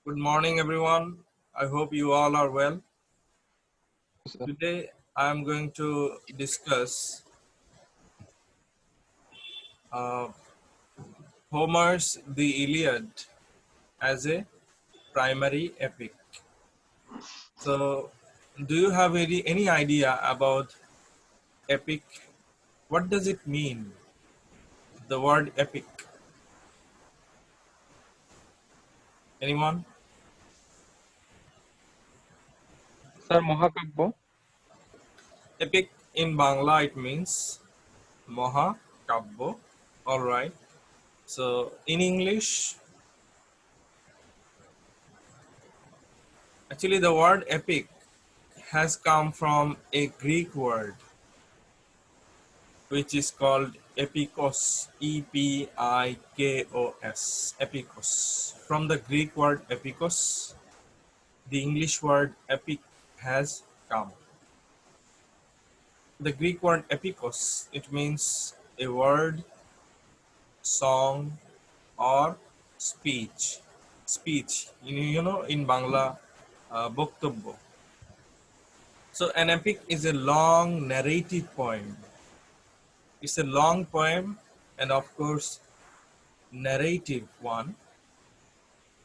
Good morning, everyone. I hope you all are well. Sir. Today, I am going to discuss uh, Homer's The Iliad as a primary epic. So, do you have any idea about epic? What does it mean? The word epic. Anyone? Sir, Mahakabbo. Epic in Bangla it means Maha Kabbo. All right. So, in English, actually, the word epic has come from a Greek word which is called epikos, E-P-I-K-O-S, epikos. From the Greek word epikos, the English word epic has come. The Greek word epikos, it means a word, song, or speech. Speech, in Bangla, boktobbo. So an epic is a long narrative poem. It's a long poem and of course narrative one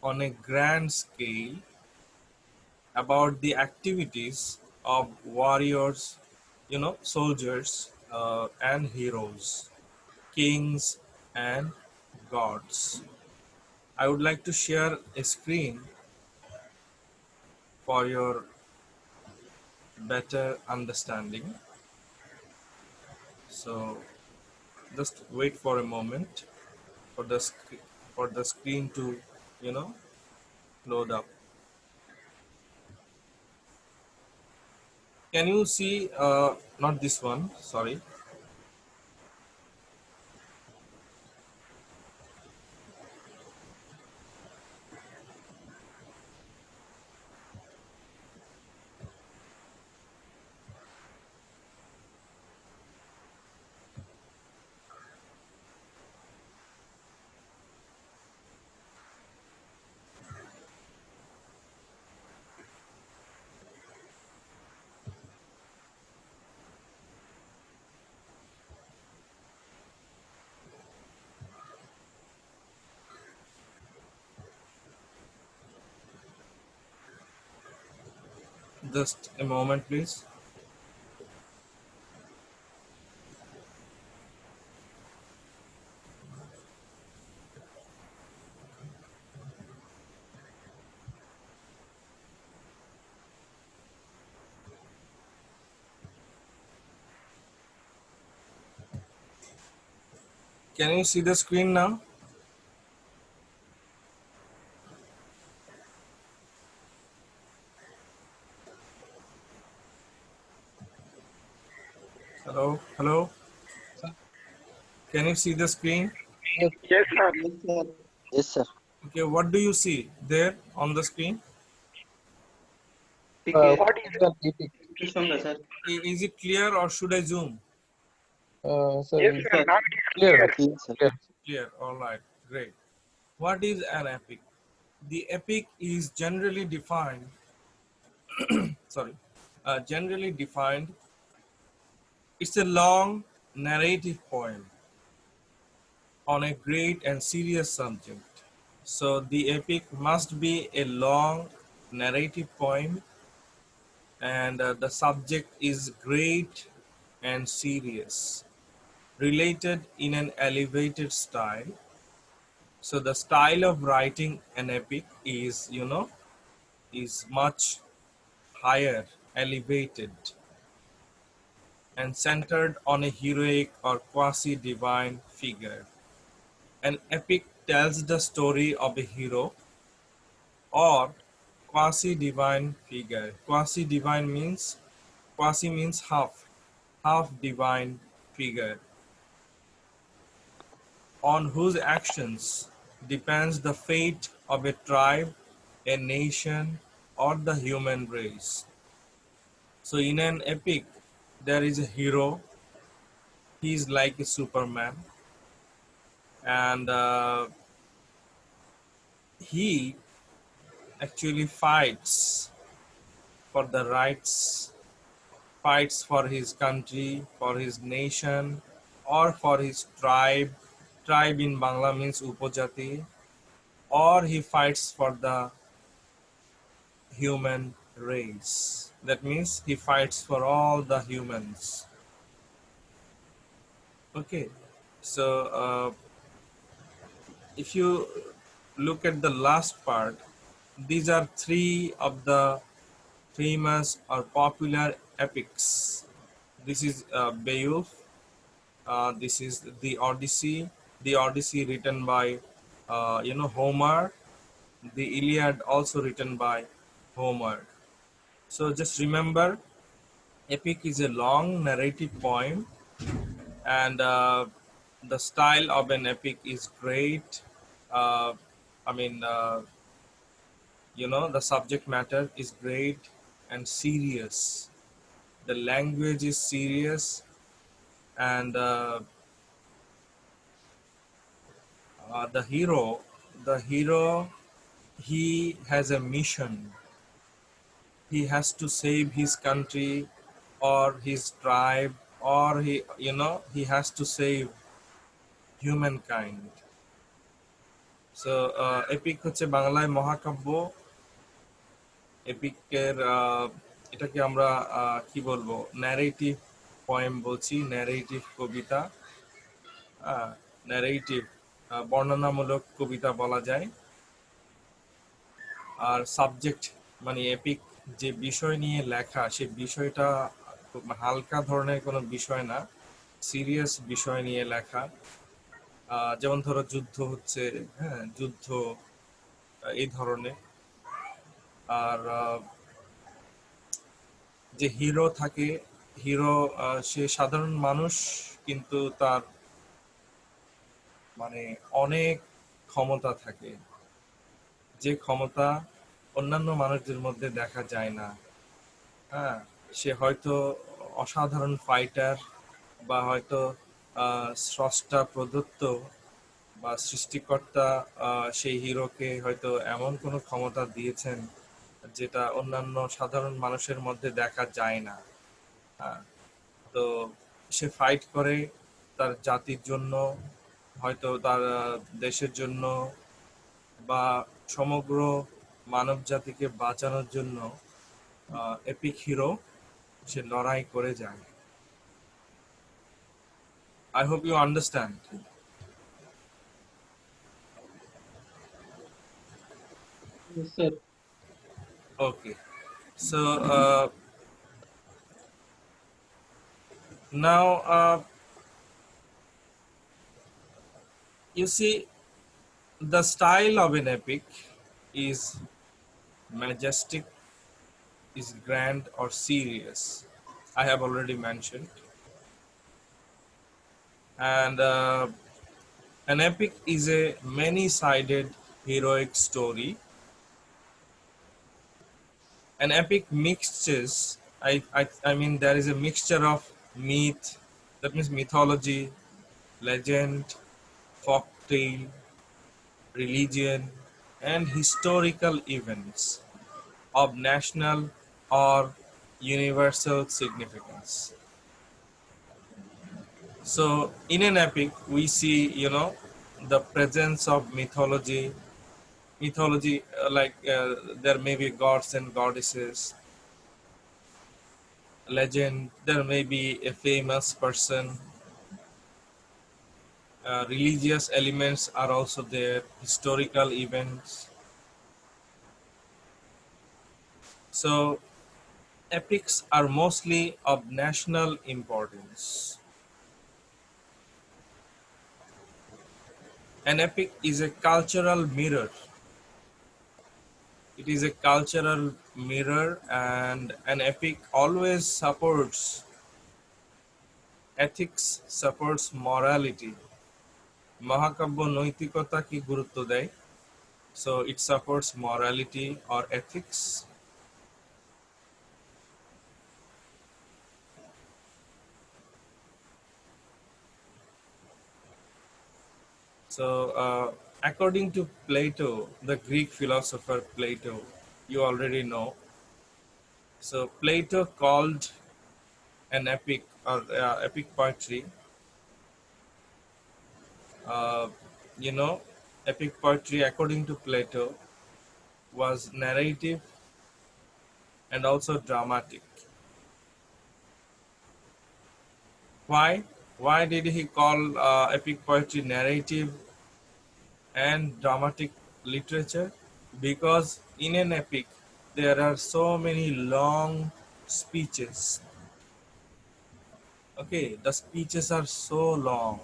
on a grand scale about the activities of warriors, soldiers and heroes, kings and gods. I would like to share a screen for your better understanding. So just wait for a moment for the screen to, you know, load up. Can you see, not this one, sorry. Just a moment, please. Can you see the screen now? Hello, hello. Sir. Can you see the screen? Yes. Yes, sir. Yes, sir. Yes, sir. Okay, what do you see there on the screen? What is Sir, epic. Sir. Is it clear or should I zoom? Sir, Yes, it's sir. Sir. Now it is clear. clear. Yes, sir. Clear. Clear, all right, great. What is an epic? The epic is sorry, generally defined, it's a long narrative poem on a great and serious subject. So the epic must be a long narrative poem and the subject is great and serious, related in an elevated style. So the style of writing an epic is, is much higher, elevated, and centered on a heroic or quasi-divine figure. An epic tells the story of a hero or quasi-divine figure. Quasi means half divine figure on whose actions depends the fate of a tribe, a nation, or the human race. So in an epic, there is a hero. He is like a Superman, and he actually fights for the rights, fights for his country, for his nation, or for his tribe. Tribe in Bangla means Upojati, or he fights for the human race. That means he fights for all the humans. Okay, so if you look at the last part, these are three of the famous or popular epics. This is Beowulf. This is the Odyssey. The Odyssey written by Homer. The Iliad also written by Homer. So just remember, epic is a long narrative poem, and the style of an epic is great. Uh, I mean, the subject matter is great and serious. The language is serious, and the hero, he has a mission. He has to save his country or his tribe, or he has to save humankind. So epic হচ্ছে বাংলায় মহাকাব্য। এপিকের এটাকে আমরা কি বলবো, narrative poem বলছি, narrative কবিতা, narrative বর্ণনামূলক কবিতা বলা যায়। আর সাবজেক্ট মানে এপিক যে বিষয় নিয়ে লেখা, সে বিষয়টা খুব হালকা ধরনের কোনো বিষয় না, সিরিয়াস বিষয় নিয়ে লেখা। যেমন ধরো যুদ্ধ হচ্ছে, হ্যাঁ যুদ্ধ, এই ধরনের। আর যে হিরো থাকে, হিরো সে সাধারণ মানুষ, কিন্তু তার মানে অনেক ক্ষমতা থাকে, যে ক্ষমতা অন্যান্য মানুষদের মধ্যে দেখা যায় না। হ্যাঁ, সে হয়তো অসাধারণ ফাইটার, বা হয়তো স্রষ্টা প্রদত্ত বা সৃষ্টিকর্তা সেই হিরোকে হয়তো এমন কোনো ক্ষমতা দিয়েছেন যেটা অন্যান্য সাধারণ মানুষের মধ্যে দেখা যায় না। হ্যাঁ, তো সে ফাইট করে তার জাতির জন্য, হয়তো তার দেশের জন্য, বা সমগ্র মানব জাতিকে বাঁচানোর জন্য এপিক হিরো সে লড়াই করে যায়। I hope you understand. Yes, sir. Okay, so now you see, the style of an epic is majestic, is grand or serious. I have already mentioned. And an epic is a many-sided heroic story. An epic mixes, I mean, there is a mixture of myth, that means mythology, legend, folk tale, religion, and historical events of national or universal significance. So in an epic, we see, the presence of mythology. Mythology, there may be gods and goddesses. Legend, there may be a famous person. Religious elements are also there. Historical events. So epics are mostly of national importance. An epic is a cultural mirror. It is a cultural mirror, and an epic always supports ethics, supports morality. মহাকাব্য নৈতিকতাকে গুরুত্ব দেয়, so it supports morality or ethics. So according to Plato, the Greek philosopher Plato, you already know. So Plato called an epic or epic poetry, uh, you know, epic poetry according to Plato was narrative and also dramatic. Why? Why did he call epic poetry narrative and dramatic literature? Because in an epic, there are so many long speeches. Okay, the speeches are so long.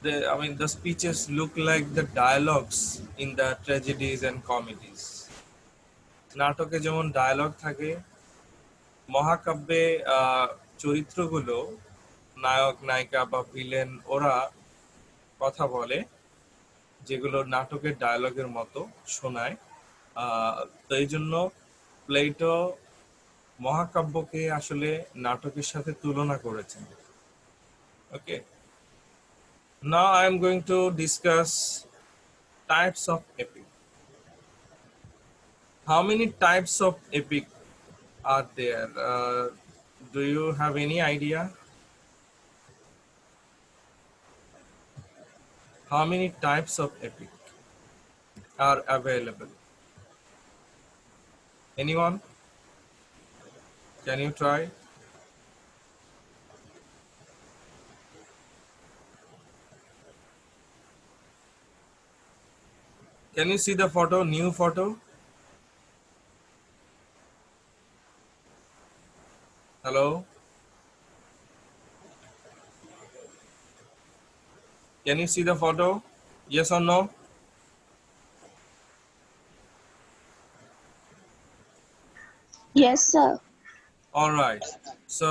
The speeches look like the dialogues in the tragedies and comedies. নাটকে যেমন dialogue থাকে, মহাকাব্যে চরিত্রগুলো, নায়ক নায়িকা বা villain, ওরা কথা বলে যেগুলো নাটকের ডায়লগের মতো শোনায়। তো এই জন্য প্লেটো মহাকাব্যকে আসলে নাটকের সাথে তুলনা করেছেন। Okay, now I am going to discuss types of epic. How many types of epic are there? Do you have any idea? How many types of epic are available? Anyone? Can you try? Can you see the photo, new photo? Hello? Can you see the photo? Yes or no? Yes, sir. All right. So,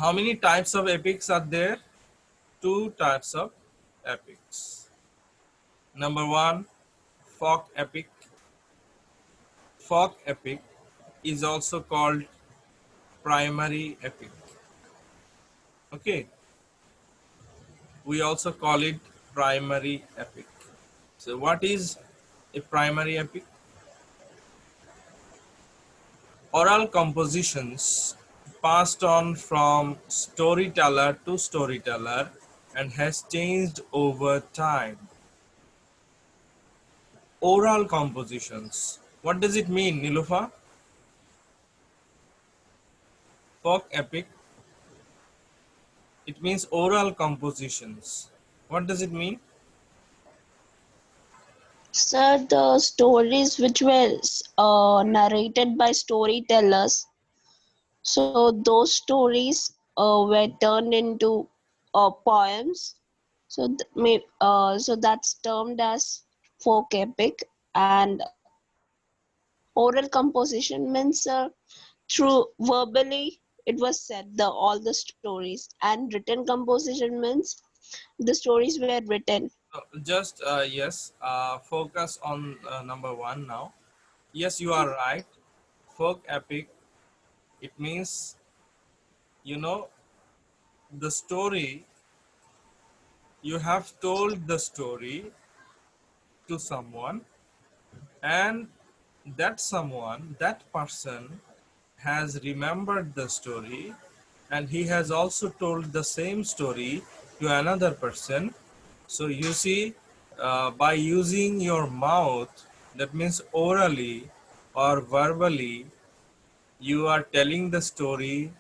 how many types of epics are there? Two types of epics. Number one, folk epic. Folk epic is also called primary epic. Okay. We also call it primary epic. So what is a primary epic? Oral compositions passed on from storyteller to storyteller and has changed over time. Oral compositions. What does it mean, Nilufa? Folk epic. It means oral compositions. What does it mean? Sir, the stories which were narrated by storytellers, so those stories were turned into poems. So, so that's termed as folk epic. And oral composition means through verbally it was said all the stories, and written composition means the stories were written. Just yes, focus on number one now. Yes, you are right. Folk epic, it means, you know, the story, you have told the story to someone, and that someone, that person has remembered the story, and he has also told the same story to another person. So you see, by using your mouth, that means orally or verbally, you are telling the story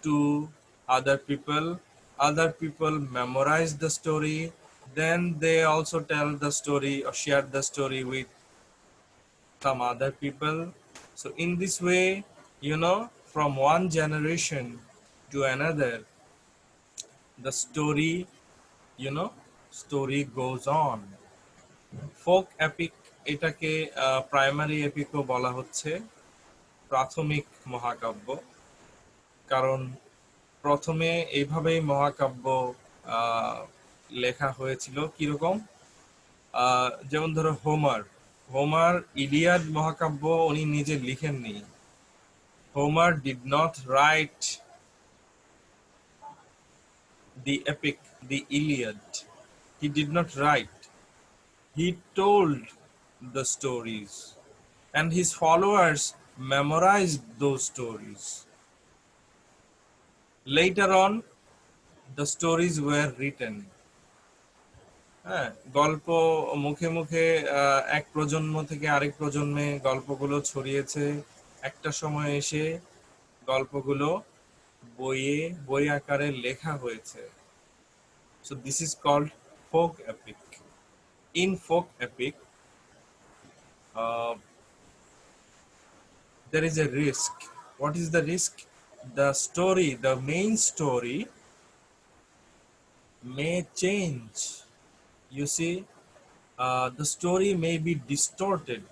to other people. Other people memorize the story, then they also tell the story or share the story with some other people. So in this way, you know, from one generation to another, the story, you know, story goes on. Folk epic, এটাকে primary এপিকও বলা হচ্ছে, প্রাথমিক মহাকাব্য। কারণ প্রথমে এইভাবেই মহাকাব্য লেখা হয়েছিল। কিরকম? যেমন ধরো হোমার, হোমার ইলিয়াড মহাকাব্য উনি নিজে লিখেননি। Homer did not write the epic, the Iliad. He did not write. He told the stories, and his followers memorized those stories. Later on, the stories were written. হ্যাঁ, গল্প মুখে মুখে এক প্রজন্ম থেকে আরেক প্রজন্মে গল্পগুলো ছড়িয়েছে। একটা সময় এসে গল্পগুলো বই আকারে লেখা হয়েছে। So this is called folk epic. In folk epic, uh, there is a risk. What is the risk? The story, the main story may change. You see, the story may be distorted.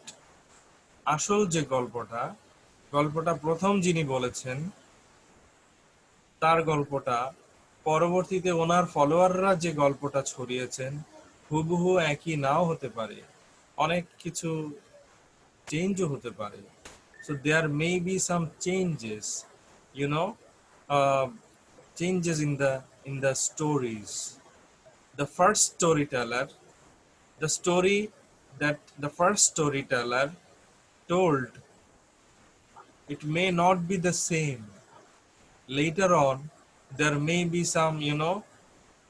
আসল যে গল্পটা প্রথম যিনি বলেছেন তার গল্পটা পরবর্তীতে ওনার ফলোয়াররা যে গল্পটা ছড়িয়েছেন হুবহু একই নাও হতে পারে, অনেক কিছু চেঞ্জও হতে পারে। So there may be some changes, you know, uh, changes in the stories. The first storyteller, the story that the first storyteller told, it may not be the same. Later on, there may be some, you know,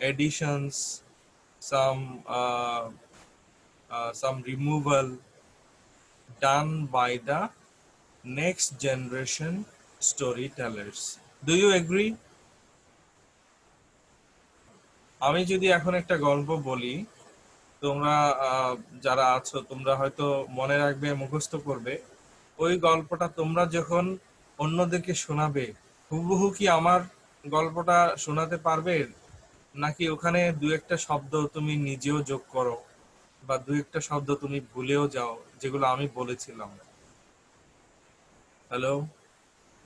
additions, some removal done by the next generation storytellers. Do you agree? আমি যদি এখন একটা গল্প বলি, তোমরা যারা আছো তোমরা হয়তো মনে রাখবে, মুখস্থ করবে। ওই গল্পটা তোমরা যখন অন্যদেরকে শোনাবে, হুবহু কি আমার গল্পটা শোনাতে পারবে, নাকি ওখানে দু একটা শব্দ তুমি নিজেও যোগ করো বা দু একটা শব্দ তুমি ভুলেও যাও যেগুলো আমি বলেছিলাম? হ্যালো?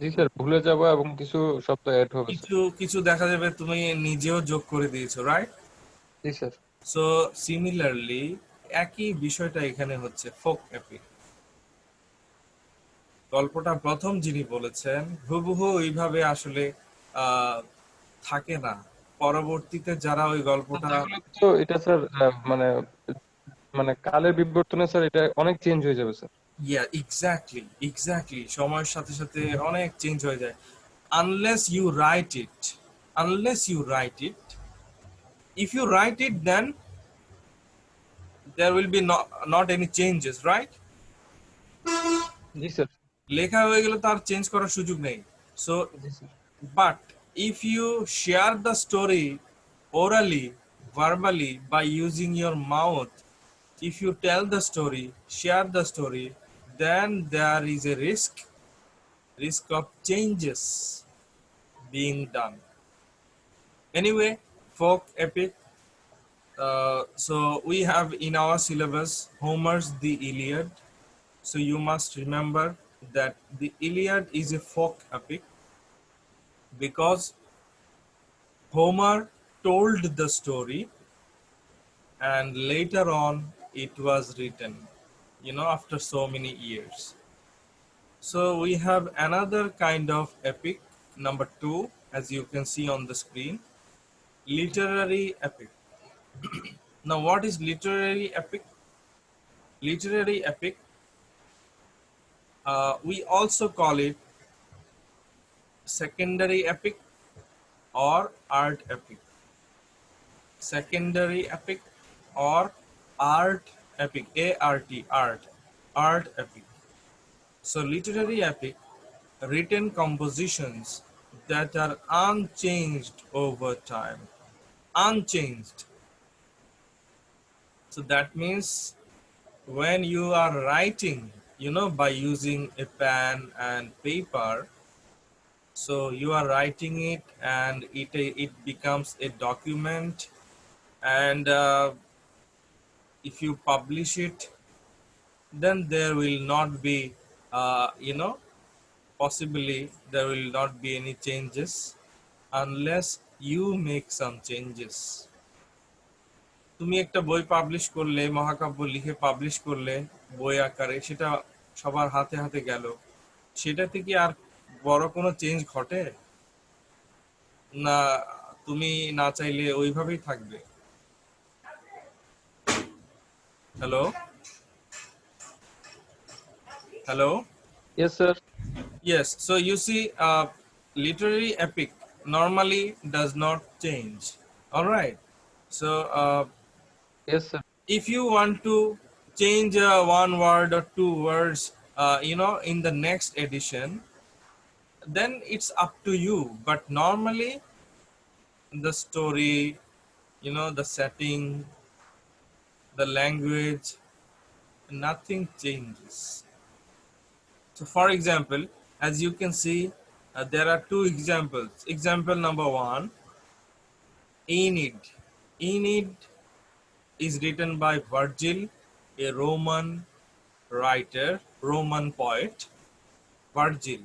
জি স্যার, ভুলে যাব এবং কিছু শব্দ অ্যাড হবে স্যার। কিছু কিছু দেখা যাবে তুমি নিজেও যোগ করে দিয়েছো, রাইট? জি স্যার। সো সিমিলারলি একই বিষয়টা এখানে হচ্ছে ফোক এপিক। গল্পটা প্রথম যিনি বলেছেন হুবহু ওইভাবে আসলে আহ থাকে না। পরবর্তীতে যারা ওই গল্পটা, তাহলে তো এটা স্যার মানে মানে কালের বিবর্তনে স্যার এটা অনেক চেঞ্জ হয়ে যাবে স্যার। ইয়া এক্স্যাক্টলি সময়ের সাথে সাথে অনেক চেঞ্জ হয়ে যায়। Unless you write it, unless you write it, if you write it then there will be not any changes, right? জি স্যার। লেখা হয়ে গেলে তার চেঞ্জ করার সুযোগ নেই। সো জি sir. but if you share the story orally, verbally, by using your mouth, if you tell the story, share the story, then there is a risk of changes being done. Anyway, folk epic. So we have in our syllabus Homer's The Iliad. So you must remember that the Iliad is a folk epic because Homer told the story and later on it was written, you know, after so many years. So we have another kind of epic, number 2, as you can see on the screen, literary epic. Now what is literary epic? Literary epic, we also call it secondary epic or art epic. Secondary epic or art epic, art epic. So literary epic, written compositions that are unchanged over time, unchanged. So that means when you are writing, you know, by using a pen and paper, so you are writing it and it becomes a document, and if you publish it, then there will not be, you know, possibly there will not be any changes unless you make some changes. তুমি একটা বই publish করলে, মহাকাব্য লিখে publish করলে বই আকারে, সেটা সবার হাতে হাতে গেল, সেটাতে কি আর বড় কোনো চেঞ্জ ঘটে না? তুমি না চাইলে ওইভাবেই থাকবে। Hello? Hello? Yes, sir. Yes, so you see, literary epic normally does not change. All right. So Yes, sir. if you want to change one word or two words, in the next edition, then it's up to you. But normally, the story, the setting, the language, nothing changes. So, for example, as you can see, there are two examples. Example number one, Aeneid. Aeneid is written by Virgil, a Roman writer, Roman poet. Virgil.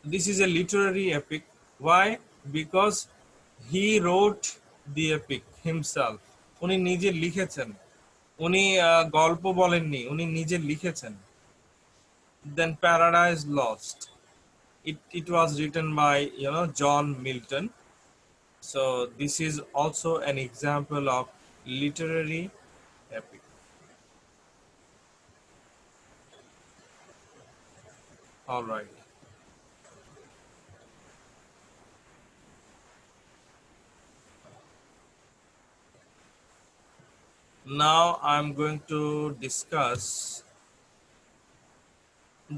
This is a literary epic. Why? Because he wrote the epic himself. উনি নিজে লিখেছেন। উনি গল্প বলেননি, উনি নিজে লিখেছেন। Then Paradise Lost. It was written by John Milton. So this is also an example of literary epic. All right. Now I'm going to discuss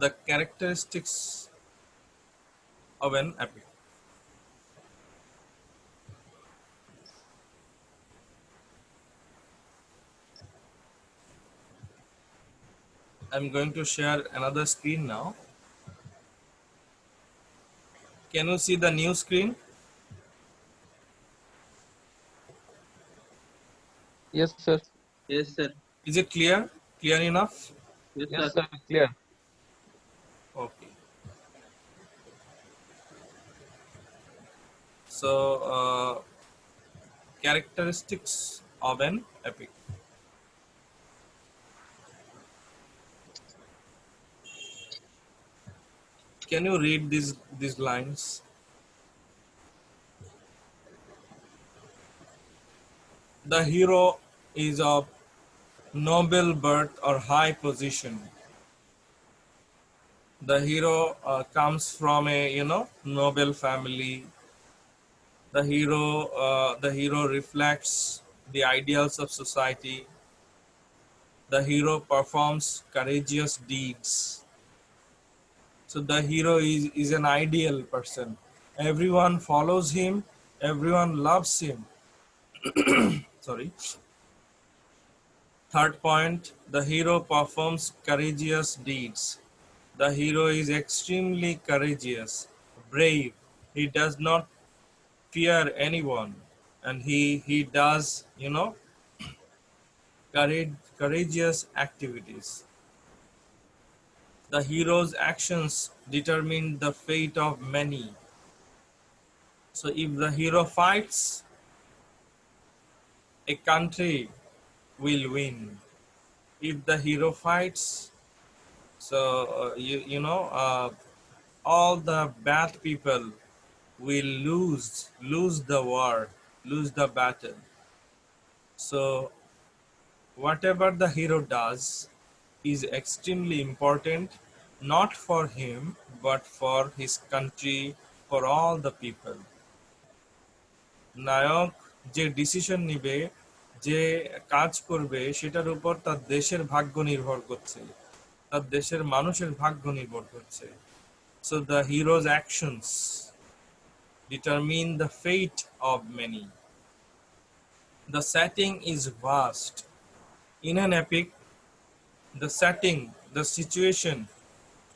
the characteristics of an epic. I'm going to share another screen now. Can you see the new screen? Yes, sir. Yes, sir. Is it clear? Clear enough? Yes, Yes, sir. sir. Clear. Okay. So, characteristics of an epic. Can you read these lines? The hero is of noble birth or high position. The hero comes from a noble family. The hero reflects the ideals of society. The hero performs courageous deeds. So the hero is an ideal person. Everyone follows him. Everyone loves him. Sorry. Third point, the hero performs courageous deeds. The hero is extremely courageous, brave. He does not fear anyone, and he does courageous activities. The hero's actions determine the fate of many. So if the hero fights, a country will win. If the hero fights, so all the bad people will lose the war, lose the battle. So whatever the hero does is extremely important, not for him, but for his country, for all the people. নায়ক যে decision নিবে, যে কাজ করবে, সেটার উপর তার দেশের ভাগ্য নির্ভর করছে, তার দেশের মানুষের ভাগ্য নির্ভর করছে. So the hero's actions determine the fate of many. The setting is vast. In an epic, the setting, the situation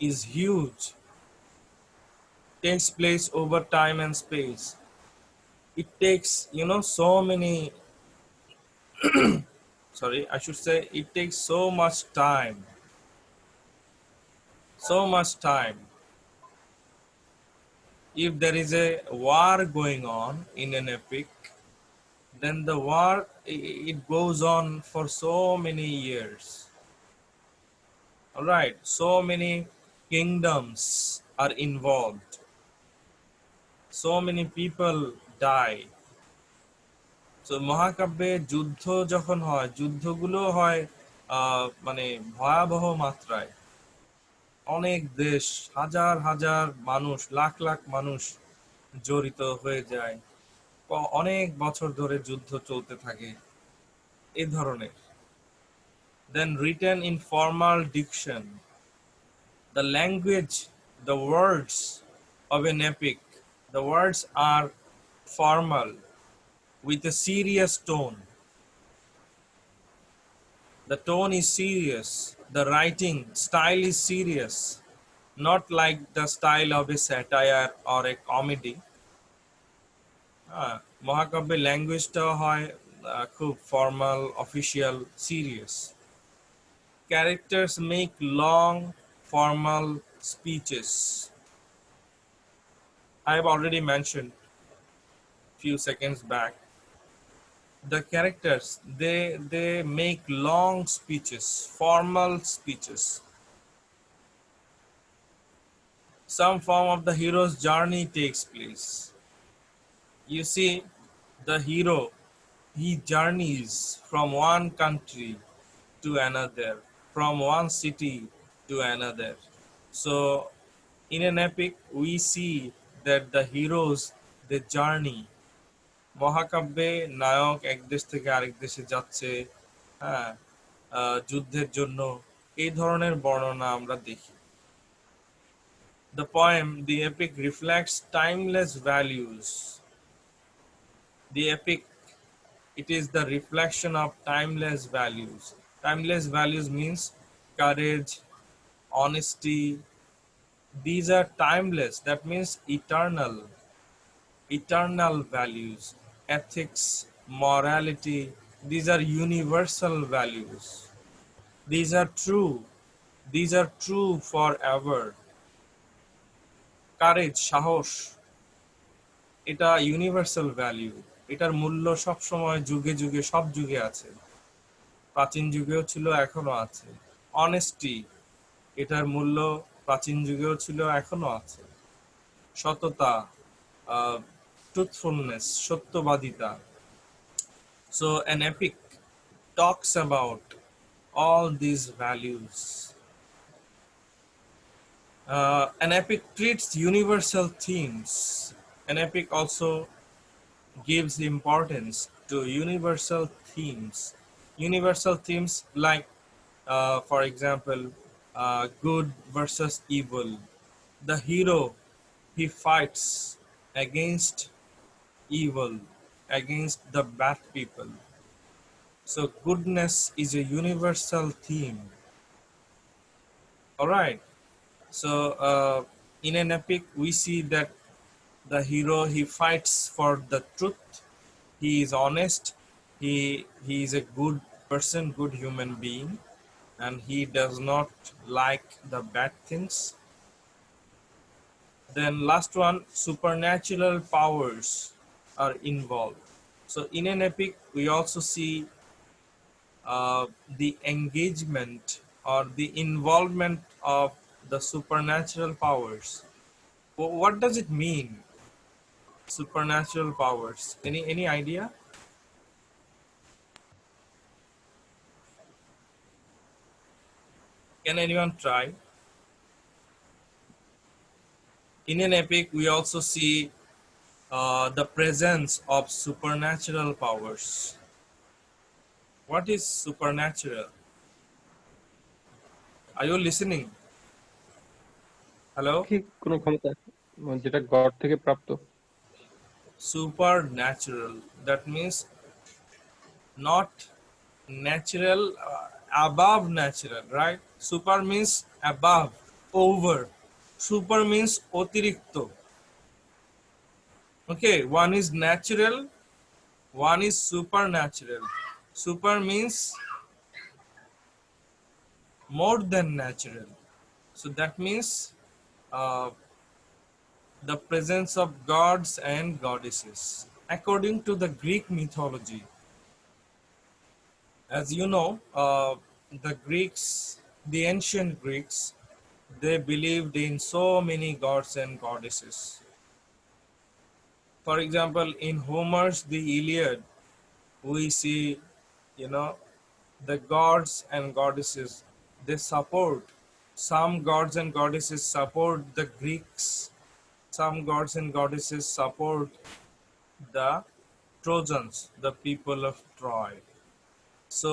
is huge, takes place over time and space. It takes, so many, sorry, I should say, it takes so much time. So much time. If there is a war going on in an epic, then the war, it goes on for so many years. All right, so many kingdoms are involved. So many people die. So মহাকাব্যে যুদ্ধ যখন হয়, যুদ্ধগুলো হয় মানে ভয়াবহ মাত্রায় অনেক দেশ, হাজার হাজার মানুষ, লাখ লাখ মানুষ জড়িত হয়ে যায়, অনেক বছর ধরে যুদ্ধ চলতে থাকে, এই ধরনের। দেন written in formal diction, the language, the words of an epic, the words are formal with a serious tone. The tone is serious, the writing style is serious, not like the style of a satire or a comedy. মহাকাব্যের ল্যাঙ্গুয়েজটাও হয় খুব formal, official, serious. Characters make long formal speeches. I have already mentioned few seconds back. The characters, they make long speeches, formal speeches. Some form of the hero's journey takes place. You see, the hero, he journeys from one country to another, from one city to another. So in an epic, we see that the heroes, the journey, মহাকাব্যে নায়ক এক দেশ থেকে আরেক দেশে যাচ্ছে, হ্যাঁ, যুদ্ধের জন্য, এই ধরনের বর্ণনা আমরা দেখি। The poem, the epic reflects timeless values. The epic, it is the reflection of timeless values. Timeless values means courage, honesty. These are timeless, that means eternal. Eternal values, ethics, morality, these are universal values. These are true. These are true forever. Courage, সাহস, এটা universal value. এটার মূল্য সব সময়, যুগে যুগে, সব যুগে আছে, প্রাচীন যুগেও ছিল, এখনো আছে। অনেস্টি, এটার মূল্য প্রাচীন যুগেও ছিল, এখনো আছে। সততা, truthfulness, সত্যবাদিতা. So an epic talks about all these values. An epic treats universal themes. An epic also gives importance to universal themes. Universal themes like, for example, good versus evil. The hero, he fights against evil, against the bad people. So goodness is a universal theme. All right. So in an epic, we see that the hero, he fights for the truth. He is honest. He is a good person, good human being, and he does not like the bad things. Then last one, supernatural powers are involved. So in an epic, we also see the engagement or the involvement of the supernatural powers. What does it mean, supernatural powers? Any idea? Can anyone try? In an epic, we also see the presence of supernatural powers. What is supernatural? Are you listening? Hello? কি কোনো ক্ষমতা যেটা god থেকে প্রাপ্ত? Supernatural, that means not natural, above natural, right? Super means above, over. Super means অতিরিক্ত. Okay, one is natural, one is supernatural. Super means more than natural. So that means the presence of gods and goddesses. According to the Greek mythology, as you know, the Greeks, the ancient Greeks, they believed in so many gods and goddesses. For example, in Homer's The Iliad, we see, the gods and goddesses, they support, some gods and goddesses support the Greeks, some gods and goddesses support the Trojans, the people of Troy. So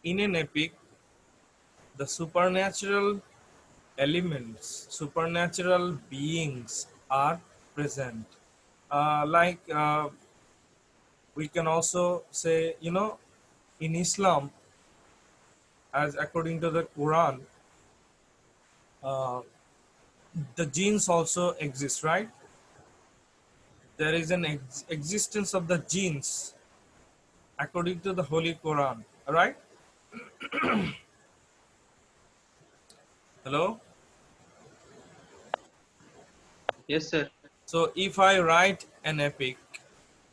in an epic, the supernatural elements, supernatural beings are present. We can also say, in Islam, as according to the Quran, uh, the jinns also exist, right? There is an existence of the jinns according to the Holy Quran, right? Hello? Yes, sir. So if I write an epic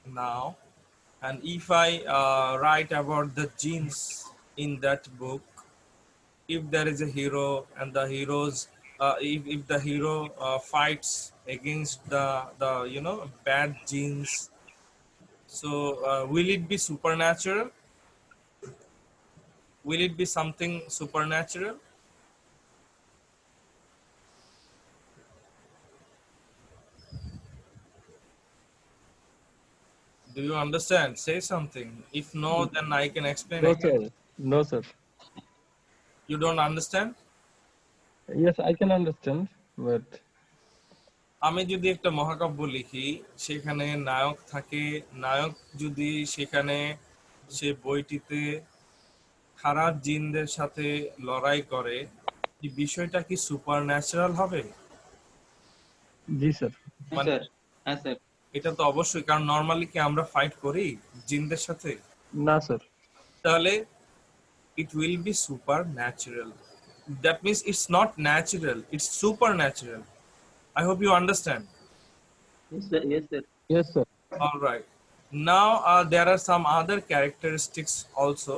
now, and if I write about the jinns in that book, if there is a hero and the heroes, if the hero fights against the bad jinns, so will it be supernatural? Will it be something supernatural? Do you understand? Say something. If no, then I can explain No, again. sir. No, sir. You don't understand? Yes, I can understand, but আমি যদি একটা মহাকাব্য লিখি, সেখানে নায়ক থাকে, নায়ক যদি সেখানে সে বইটিতে খারাপ জিনদের সাথে লড়াই করে, এই বিষয়টা কি সুপার ন্যাচারাল হবে? জি স্যার। Yes, মানে sir. Yes, sir. এটা তো অবশ্যই, কারণ নর্মালি কি আমরা ফাইট করি জিনদের সাথে? না স্যার। তাহলে it will be supernatural. That means it's not natural, it's supernatural. I hope you understand. Yes, sir. Yes, sir. Yes, sir. All right. Now there are some other characteristics also,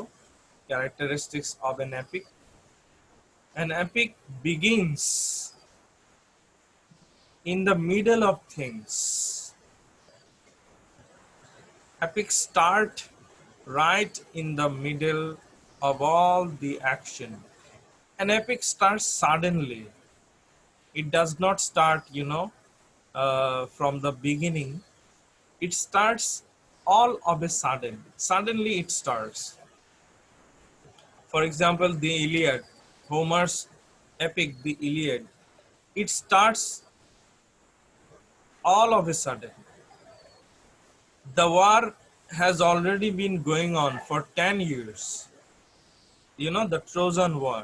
characteristics of an epic. An epic begins in the middle of things. Epics start right in the middle of all the action. An epic starts suddenly. It does not start, from the beginning. It starts all of a sudden. Suddenly it starts. For example, the Iliad, Homer's epic, the Iliad, it starts all of a sudden. The war has already been going on for 10 years. The Trojan War.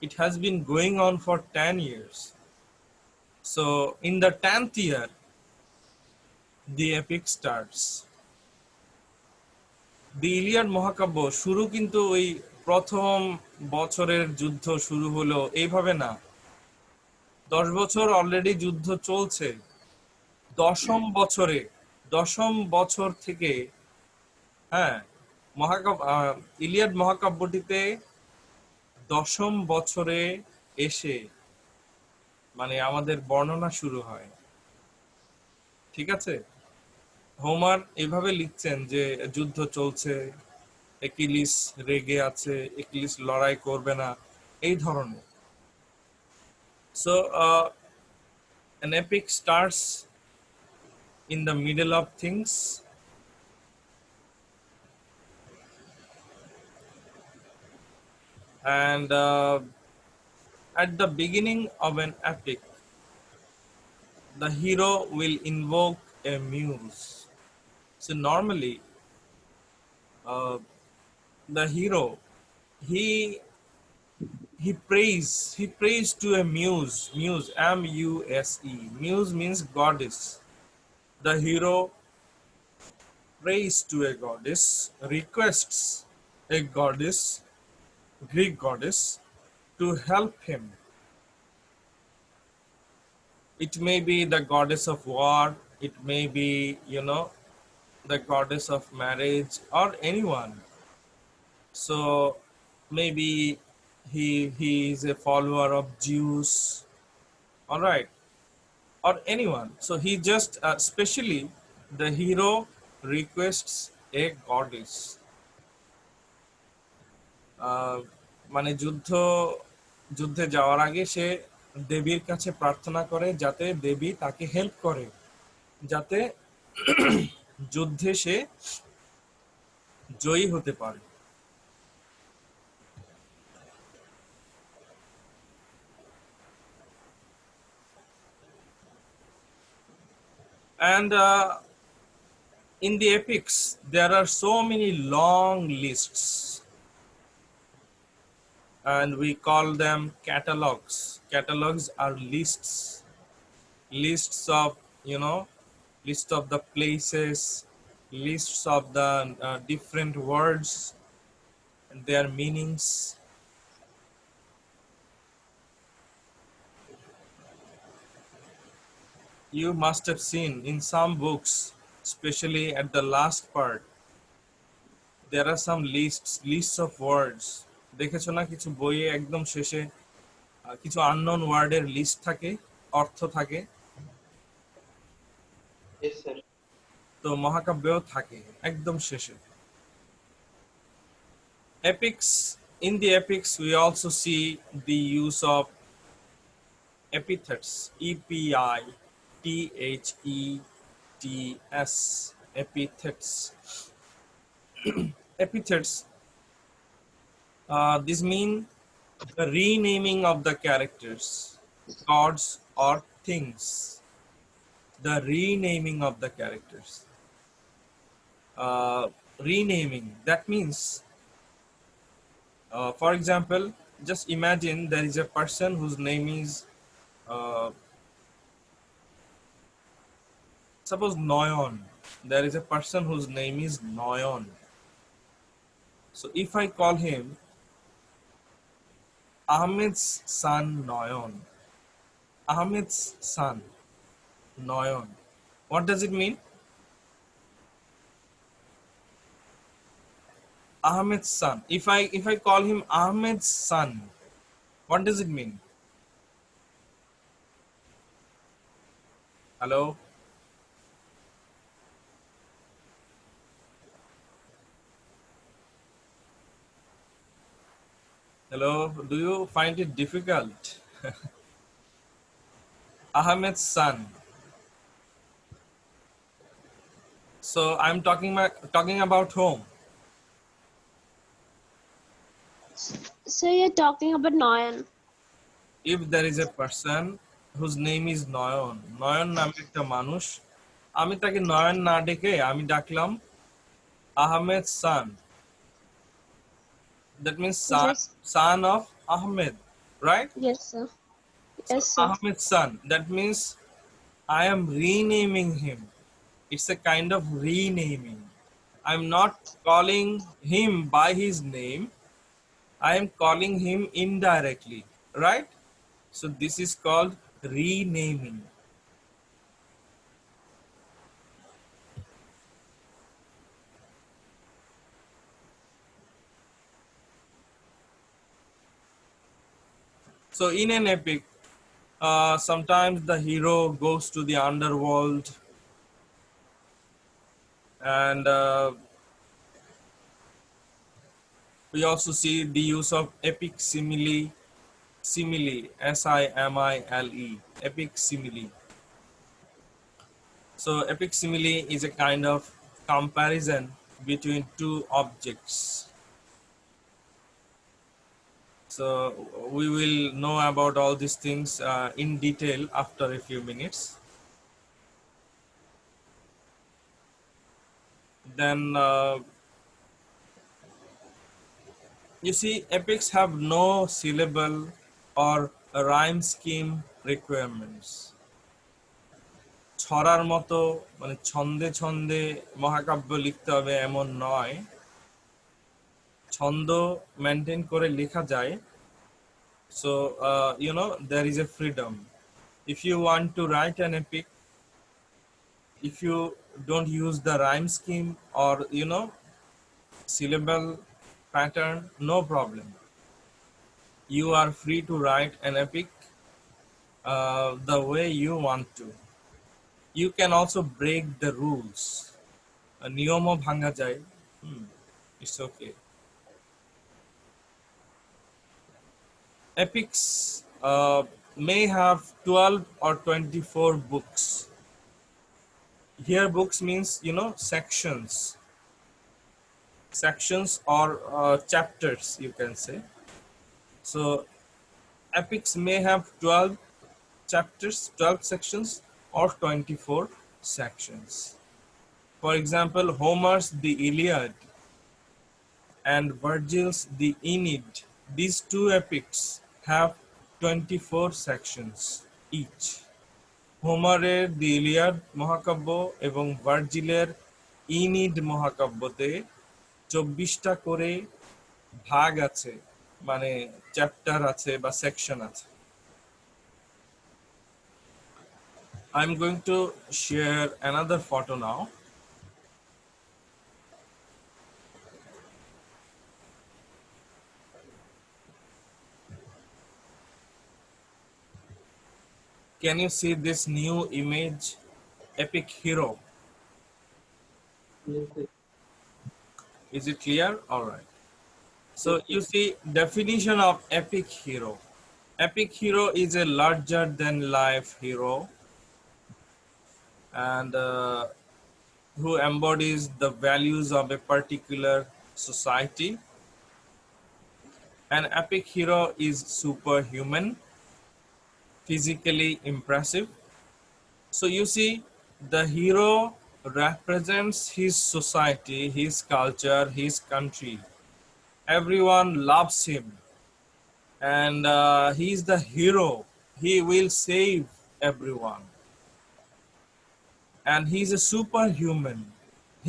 It has been going on for 10 years. So in the 10th year, the epic starts. The Iliad মহাকাব্য শুরু কিন্তু ওই প্রথম বছরের যুদ্ধ শুরু হলো এইভাবে না। 10 বছর অলরেডি যুদ্ধ চলছে। দশম বছর থেকে, হ্যাঁ, ইলিয়াড মহাকাব্যটিতে 10ম বছরে এসে মানে আমাদের বর্ণনা শুরু হয়। ঠিক আছে? হোমার এইভাবে লিখছেন যে যুদ্ধ চলছে, একিলিস রেগে আছে, একিলিস লড়াই করবে না, এই ধরনের। So an epic starts in the middle of things. And at the beginning of an epic, the hero will invoke a muse. So normally, the hero, he prays to a muse, M-U-S-E. Muse means goddess. The hero prays to a goddess, requests a goddess, Greek goddess, to help him. It may be the goddess of war, it may be, the goddess of marriage, or anyone. So maybe he is a follower of Zeus, all right, or anyone. So he just especially the hero requests a goddess. আহ, মানে যুদ্ধে যাওয়ার আগে সে দেবীর কাছে প্রার্থনা করে যাতে দেবী তাকে হেল্প করে, যাতে যুদ্ধে সে জয়ী হতে পারে। And in the epics there are so many long lists, and we call them catalogs. Catalogs are lists of, you know, list of the places, lists of the different words and their meanings. You must have seen in some books, especially at the last part, there are some lists of words. দেখেছো না কিছু বইয়ে একদম শেষে কিছু unknown ওয়ার্ডের list থাকে, অর্থ থাকে। Yes, sir. তো মহাকাব্যেও থাকে একদম শেষে। Epics, in the epics we also see the use of epithets, epithets, epithets. Epithets, this mean the renaming of the characters, gods or things. The renaming of the characters. Renaming, that means, for example, just imagine there is a person whose name is, suppose Noyon. There is a person whose name is Noyon. So if I call him Ahmed's son Noyon, Ahmed's son Noyon, what does it mean? Ahmed's son. If I call him Ahmed's son, what does it mean? Hello? Hello? Do you find it difficult? Ahmed's son. So I'm talking about whom? So you're talking about Noyan. If there is a person whose name is Noyon, Noyon নামে একটা মানুষ, আমি তাকে নয়ন না ডেকে আমি ডাকলাম Ahmed's son. That means Yes. son of Ahmed, right? Yes, sir. So Yes, sir. Ahmed's son, that means I am renaming him. It's a kind of renaming. I'm not calling him by his name. I am calling him indirectly, right? So this is called renaming. So in an epic, sometimes the hero goes to the underworld, and we also see the use of epic simile, simile, epic simile. So epic simile is a kind of comparison between two objects. So we will know about all these things in detail after a few minutes. Then you see, epics have no syllable or rhyme scheme requirements. ছড়ার মতো মানে ছন্দে ছন্দে মহাকাব্য লিখতে হবে এমন নয়, ছন্দ মেনটেন করে লেখা যায়। So you know, there is a freedom. If you want to write an epic, if you don't use the rhyme scheme or, you know, syllable pattern, no problem. You are free to write an epic the way you want to. You can also break the rules. নিয়মও ভাঙা যায়, it's okay. Epics may have 12 or 24 books. Here books means, sections or chapters, you can say. So epics may have 12 chapters, 12 sections, or 24 sections. For example, Homer's The Iliad and Virgil's The Aeneid. These two epics have 24 sections each. হোমারের the Iliad মহাকাব্য এবং ভার্জিলের Aeneid মহাকাব্যতে 24টা করে ভাগ আছে, মানে chapter আছে বা section আছে। I'm going to share another photo now. Can you see this new image? Epic hero. Yes, sir. Is it clear? All right. So you see definition of epic hero. Epic hero is a larger than life hero and who embodies the values of a particular society. An epic hero is superhuman, physically impressive. So you see, the hero represents his society, his culture, his country. Everyone loves him, and he is the hero. He will save everyone, and he is a superhuman.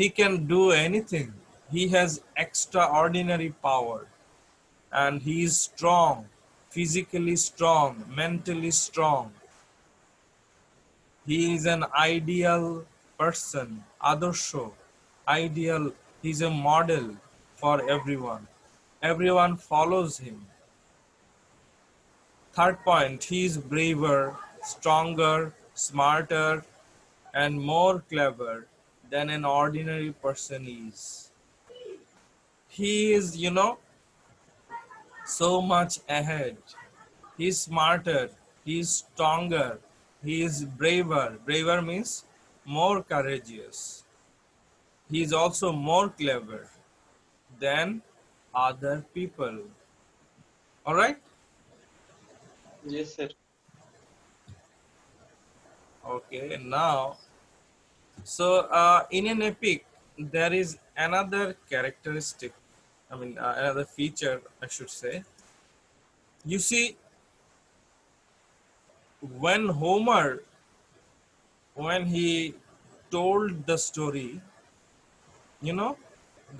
He can do anything. He has extraordinary power, and he is strong, physically strong, mentally strong. He is an ideal person, Adarsho, ideal. He's a model for everyone. Everyone follows him. Third point, he is braver, stronger, smarter, and more clever than an ordinary person is. He is, so much ahead. He is smarter, he is stronger, he is braver. Braver means more courageous. He is also more clever than other people. All right? Yes, sir. Okay, now, so in an epic, there is another characteristic, another feature, I should say. You see, when Homer, when he told the story,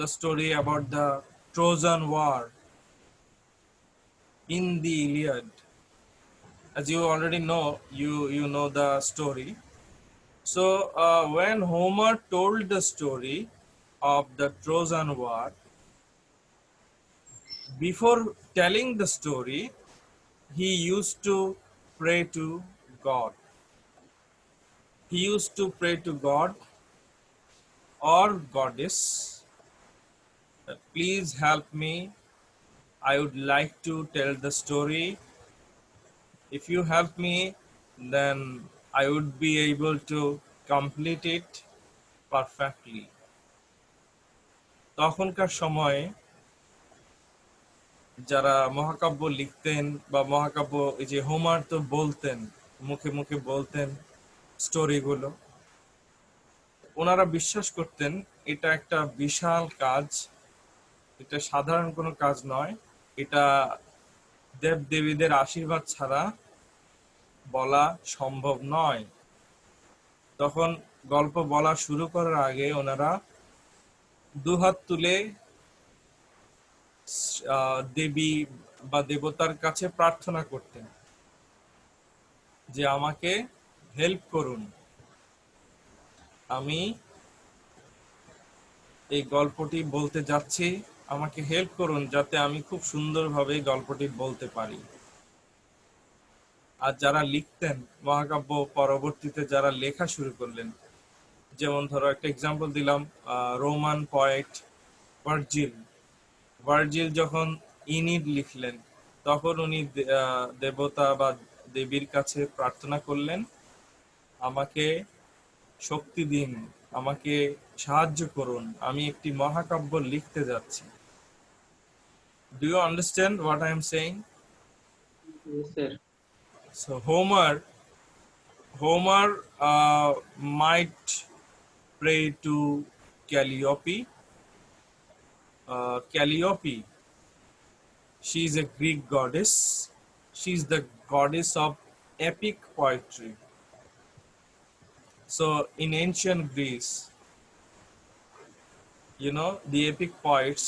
the story about the Trojan War in the Iliad, as you already know, you know the story. So when Homer told the story of the Trojan War, before telling the story, he used to pray to God. He used to pray to God or goddess, please help me. I would like to tell the story. If you help me, then I would be able to complete it perfectly. তখনকার সময়ে যারা মহাকাব্য লিখতেন বা মহাকাব্য, এই যে Homer তো বলতেন, মুখে মুখে বলতেন স্টোরিগুলো, ওনারা বিশ্বাস করতেন এটা একটা বিশাল কাজ, এটা সাধারণ কোনো কাজ নয়, এটা দেব দেবীদের আশীর্বাদ ছাড়া বলা সম্ভব নয়। তখন গল্প বলা শুরু করার আগে ওনারা দুহাত তুলে দেবী বা দেবতার কাছে প্রার্থনা করতেন যে আমাকে হেল্প করুন, আমি এই গল্পটি বলতে যাচ্ছি, আমাকে হেল্প করুন যাতে আমি খুব সুন্দরভাবে গল্পটি বলতে পারি। আর যারা লিখতেন মহাকাব্য, পরবর্তীতে যারা লেখা শুরু করলেন, যেমন ধরো একটা এক্সাম্পল দিলাম, রোমান পয়েট ভার্জিল যখন ইনিড লিখলেন, তখন উনি দেবতা বা দেবীর কাছে প্রার্থনা করলেন, আমাকে শক্তি দিন, আমাকে সাহায্য করুন, আমি একটি মহাকাব্য লিখতে যাচ্ছি। Do you understand what I am saying? Yes, sir. So Homer might pray to Calliope. Calliope, she is a Greek goddess. She is the goddess of epic poetry. So in ancient Greece, the epic poets,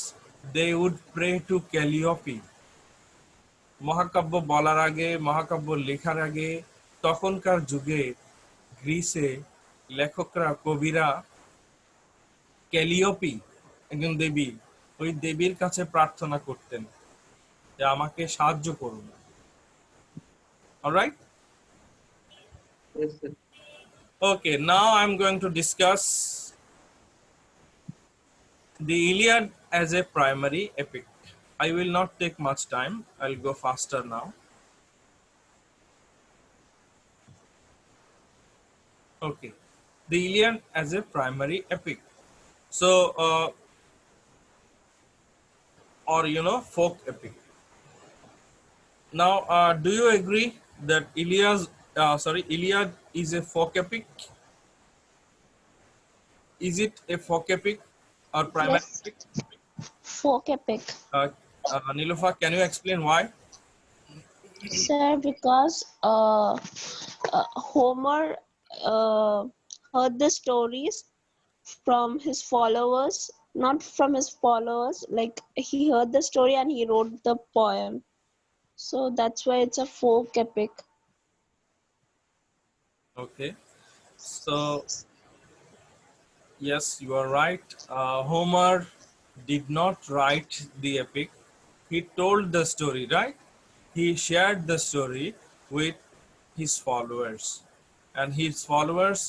they would pray to Calliope. মহাকাব্য বলার আগে, মহাকাব্য লেখার আগে, তখনকার যুগে গ্রিসে লেখকরা, কবিরা ক্যালিওপি, একজন দেবী, ওই দেবীর কাছে প্রার্থনা করতেন যে আমাকে সাহায্য করুন। Alright? Yes, sir. Okay, now I'm going to discuss the Iliad as a primary epic. I will not take much time. I'll go faster now. Okay, the Iliad as a primary epic. So, or folk epic. Now, do you agree that Iliad is a folk epic? Is it a folk epic or primary Yes, epic? folk epic. Nilofa, can you explain why? Sir, because Homer heard the stories from his followers, not from his followers, like he heard the story and he wrote the poem. So that's why it's a folk epic. Okay, so yes, you are right. Homer did not write the epic. He told the story, right? He shared the story with his followers, and his followers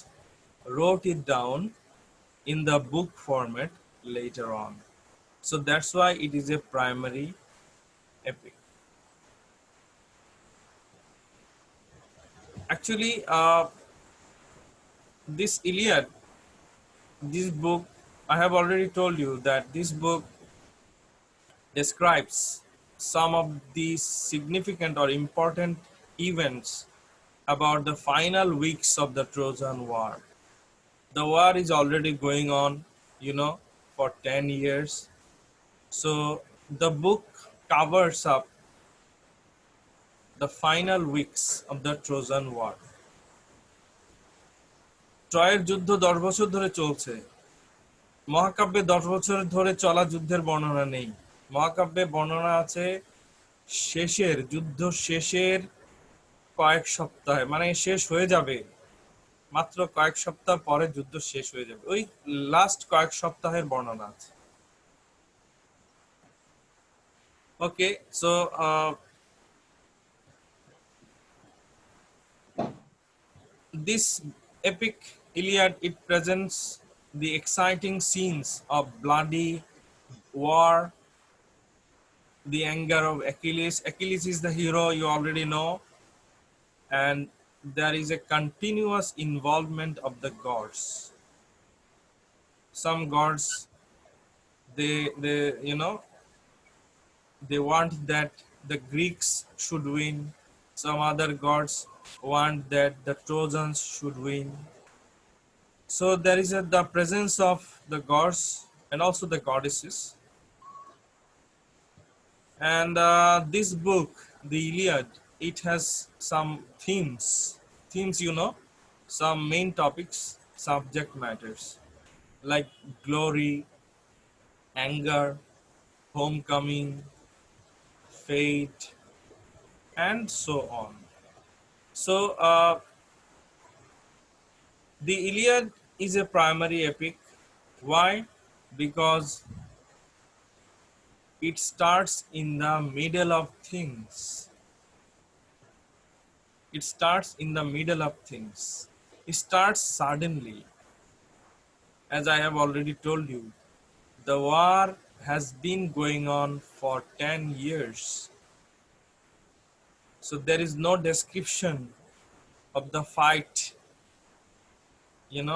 wrote it down in the book format later on. So that's why it is a primary epic. Actually, this Iliad, this book, I have already told you that this book describes some of the significant or important events about the final weeks of the Trojan War. The war is already going on, for 10 years. So the book covers up the final weeks of the Trojan War. ট্রয়ের যুদ্ধ 10 বছর ধরে চলছে। মহাকাব্যে 10 বছর ধরে চলা যুদ্ধের বর্ণনা নেই। মহাকাব্যে বর্ণনা আছে যুদ্ধ শেষের কয়েক সপ্তাহে, মানে শেষ হয়ে যাবে, মাত্র কয়েক সপ্তাহ পরে যুদ্ধ শেষ হয়ে যাবে, ওই লাস্ট কয়েক সপ্তাহের বর্ণনা আছে। ওকে, so this epic Iliad, it presents the exciting scenes of bloody war, the anger of Achilles. Achilles is the hero, you already know, and there is a continuous involvement of the gods. Some gods, they want that the Greeks should win. Some other gods want that the Trojans should win. So there is the presence of the gods and also the goddesses. And this book, the Iliad, it has some themes, some main topics, subject matters, like glory, anger, homecoming, fate, and so on. So the Iliad is a primary epic. Why? Because it starts in the middle of things. It starts in the middle of things. It starts suddenly. As I have already told you, the war has been going on for 10 years. So there is no description of the fight, in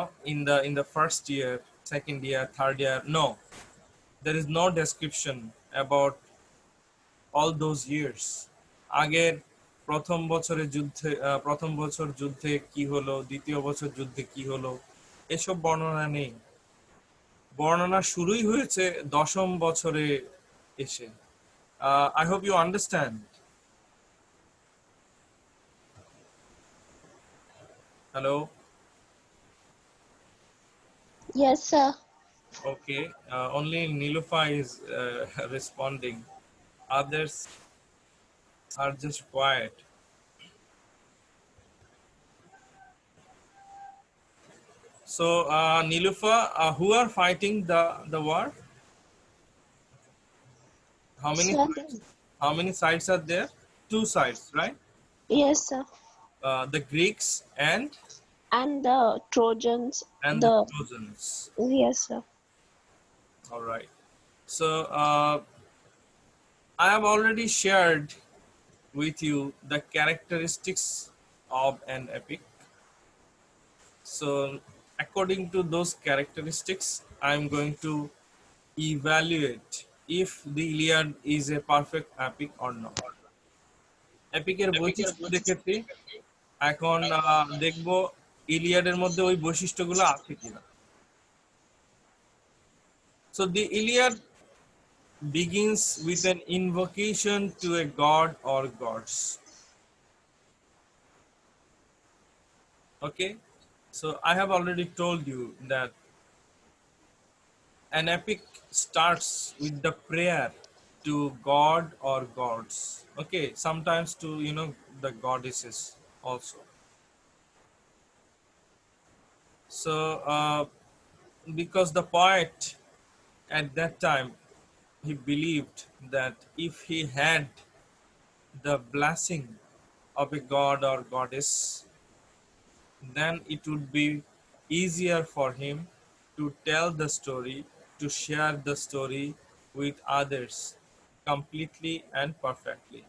the first year, second year, third year. No, there is no description about all those years. আগের প্রথম বছর যুদ্ধে কি হলো, দ্বিতীয় বছর যুদ্ধে কি হলো, এসব বর্ণনা নেই। বর্ণনা শুরুই হয়েছে দশম বছরে এসে। I hope you understand. Hello. Yes, sir. Okay. Only Nilufa is responding. Others are just quiet. So, Nilufa, who are fighting the war? How many Sir. how many sides are there? Two sides, right? Yes, sir. The Greeks And the Trojans, and the the Trojans. yes, sir. All right. So I have already shared with you the characteristics of an epic. So according to those characteristics, I'm going to evaluate if the Iliad is a perfect epic or not. এপিকের বৈশিষ্ট্য দেখেছি, এখন দেখব ইলিয়াডের মধ্যে ওই বৈশিষ্ট্যগুলো আছে কিনা। So the Iliad begins with an invocation to a god or gods. Okay, so I have already told you that an epic starts with the prayer to god or gods. Okay, sometimes to the goddesses also. So because the poet at that time, he believed that if he had the blessing of a god or goddess, then it would be easier for him to tell the story, to share the story with others completely and perfectly.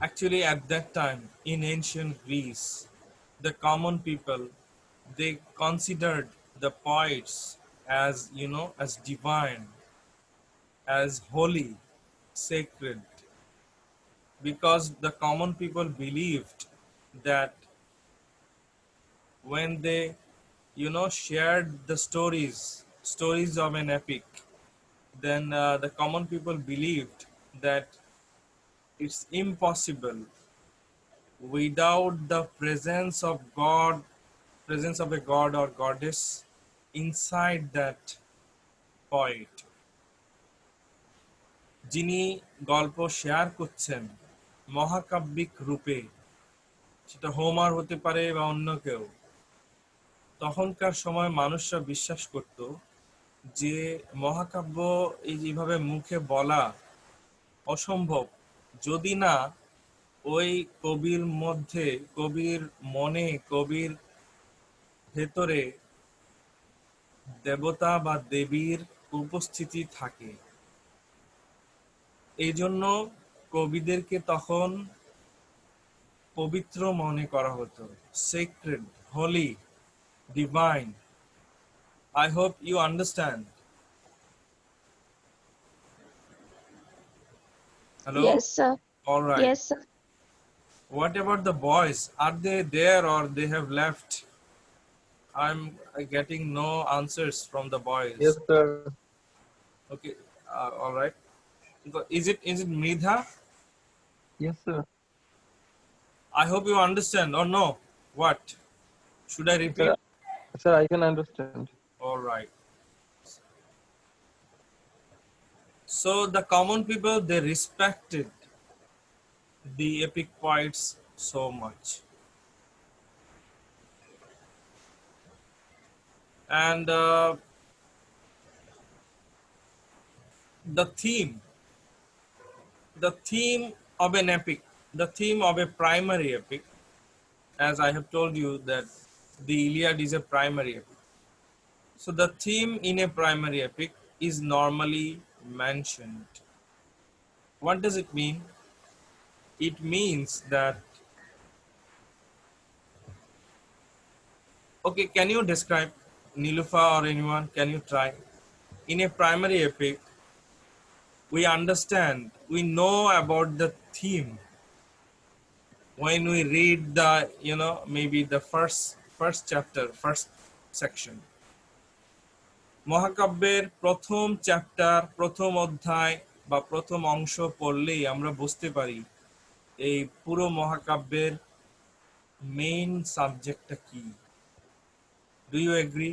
Actually, at that time in ancient Greece, the common people, they considered the poets as as divine, as holy, sacred, because the common people believed that when they shared the stories of an epic, then the common people believed that it's impossible without the presence of a god or goddess inside that poet. যিনি গল্প share করছেন মহাকাব্যিক রূপে, সেটা Homer হতে পারে বা অন্য কেউ, তখনকার সময় মানুষরা বিশ্বাস করত যে মহাকাব্য এই যেভাবে মুখে বলা অসম্ভব, যদি না ওই কবির মধ্যে, কবির মনে, কবির ভেতরে দেবতা বা দেবীর উপস্থিতি থাকে। এই জন্য কবিদেরকে তখন পবিত্র মনে করা হতো, sacred, holy, divine. I hope you understand. Hello? Yes, sir. All right. Yes, sir. What about the boys? Are they there or they have left? I'm getting no answers from the boys. Yes, sir. Okay, all right. Is it Mridha? Yes, sir. I hope you understand or no? What? Should I repeat? Sir, I can understand. All right. So the common people, they respected the epic poets so much. And the theme of an epic, the theme of a primary epic, as I have told you that the Iliad is a primary epic. So the theme in a primary epic is normally mentioned. What does it mean? It means that, okay, can you describe, Nilufa or anyone, can you try? In a primary epic, we understand, we know about the theme when we read the, maybe the first chapter, first section. মহাকাব্যের প্রথম chapter, প্রথম অধ্যায় বা প্রথম অংশ পড়লেই আমরা বুঝতে পারি এই পুরো মহাকাব্যের মেইন সাবজেক্টটা কি। Do you agree?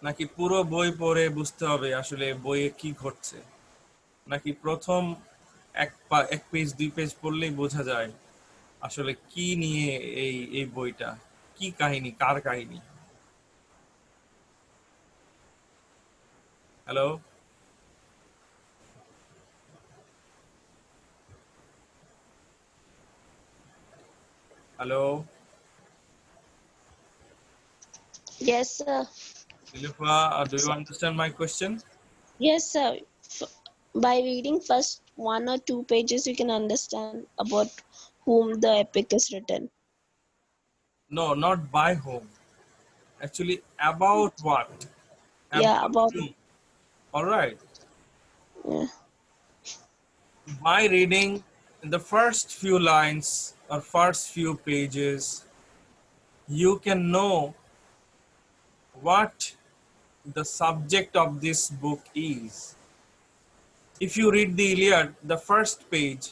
নাকি পুরো বই পড়ে বুঝতে হবে আসলে বইয়ে কি ঘটছে? নাকি প্রথম এক পেজ 2 পেজ পড়লেই বোঝা যায় আসলে কি নিয়ে এই বইটা, কি কাহিনী, কার কাহিনী? Hello, hello Yes, sir. Nilufa, do you understand my question? Yes, sir. By reading first 1 or 2 pages, you can understand about whom the epic is written. No, not by whom. Actually, about what? Yeah, about whom. All right. yeah. By reading the first few lines or first few pages, you can know what the subject of this book is. If you read the Iliad, the first page,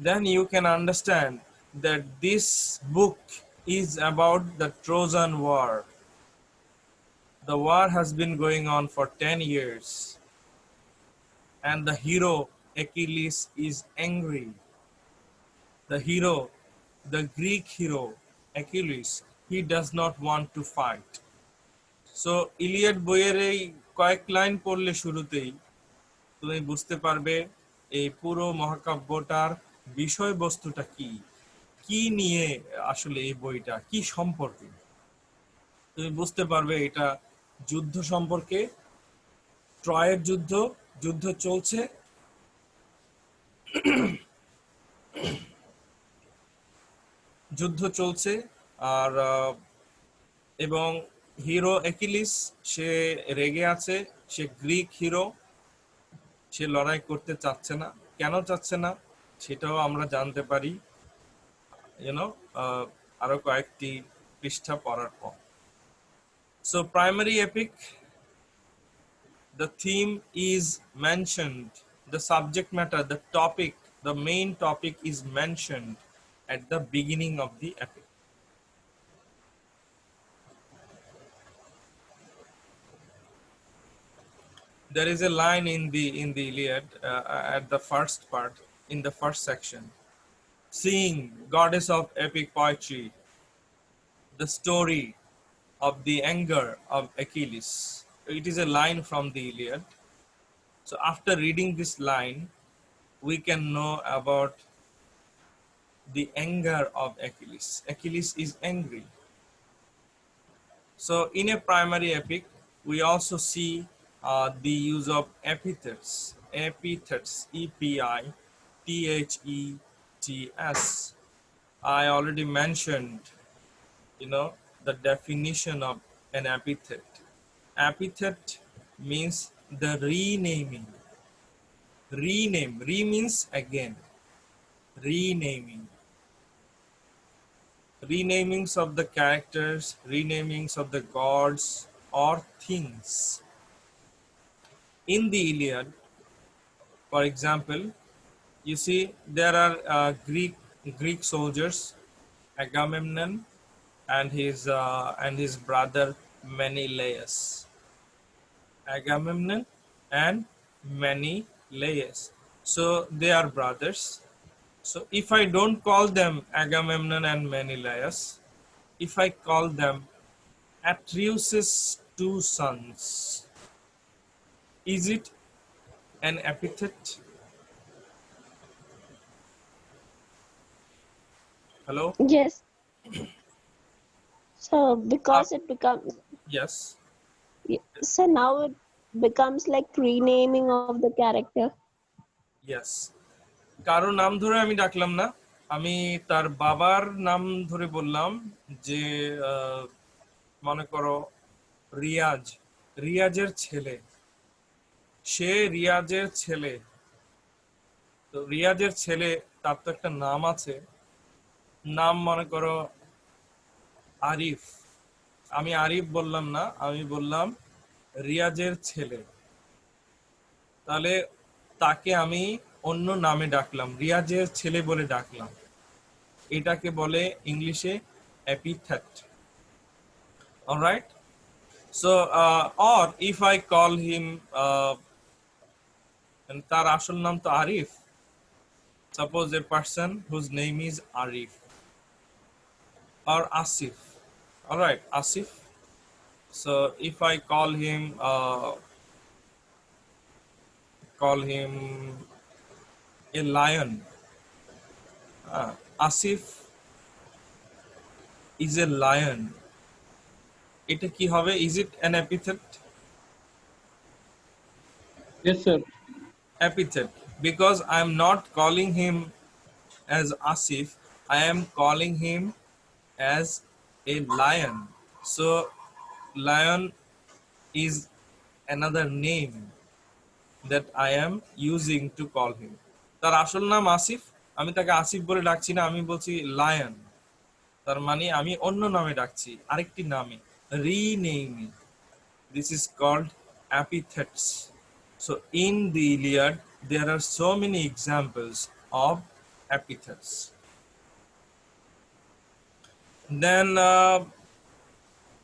then you can understand that this book is about the Trojan War. The war has been going on for 10 years, and the hero Achilles is angry. The hero, the Greek hero Achilles, he does not want to fight. So Iliad বইয়ের এই কয়েক line পড়লে শুরুতেই তুমি বুঝতে পারবে এই পুরো মহাকাব্যটার বিষয়বস্তুটা কি, কি নিয়ে আসলে এই বইটা, কি সম্পর্কে। তুমি বুঝতে পারবে এটা যুদ্ধ সম্পর্কে, ট্রয়ের যুদ্ধ, যুদ্ধ চলছে, যুদ্ধ চলছে আর এবং হিরো অ্যাকিলিস সে রেগে আছে, সে গ্রিক হিরো, সে লড়াই করতে চাচ্ছে না। কেন চাচ্ছে না সেটাও আমরা জানতে পারি আরো কয়েকটি পৃষ্ঠা পড়ার পর। So primary epic, the theme is mentioned, the subject matter, the topic, the main topic is mentioned at the beginning of the epic. There is a line in the Iliad at the first part, in the first section. Seeing, goddess of epic poetry, the story of the anger of Achilles. It is a line from the Iliad. So after reading this line, we can know about the anger of Achilles. Achilles is angry. So in a primary epic, we also see the use of epithets. Epithets, E-P-I-T-H-E-T-S. I already mentioned, the definition of an epithet. Epithet means the renaming. Rename. Re means again. Renaming. Renamings of the characters, renamings of the gods or things. In the Iliad, for example, you see there are Greek soldiers, Agamemnon and his brother Menelaus. Agamemnon and Menelaus. So they are brothers. So if I don't call them Agamemnon and Menelaus, if I call them Atreus' two sons, is it an epithet? Hello? Yes. So because it becomes Yes. so now it becomes like renaming of the character. Yes. কারো নাম ধরে আমি ডাকলাম না, আমি তার বাবার নাম ধরে বললাম যে আহ, মনে করো রিয়াজ, রিয়াজের ছেলে, সে রিয়াজের ছেলে। তো রিয়াজের ছেলে, তার তো একটা নাম আছে, নাম মনে করো আরিফ। আমি আরিফ বললাম না, আমি বললাম রিয়াজের ছেলে। তাহলে তাকে আমি অন্য নামে ডাকলাম, রিয়াজের ছেলে বলে ডাকলাম। এটাকে বলে ইংলিশে epithet. Alright, so or if I call him তার আসল নাম তো Arif, suppose a person whose name is Arif or Asif, all right, Asif. So if I call him a lion, Asif is a lion, এটা কি হবে? Is it an epithet? Yes, sir. Epithet, because I am not calling him as Asif, I am calling him as a lion. So lion is another name that I am using to call him. তার আসল নাম আসিফ, আমি তাকে আসিফ বলে ডাকছি না, আমি বলছি লায়ন। তার মানে আমি অন্য নামে ডাকছি, আরেকটি নামে, renaming. This is called epithets. So in the Iliad, there are so many examples of epithets. Then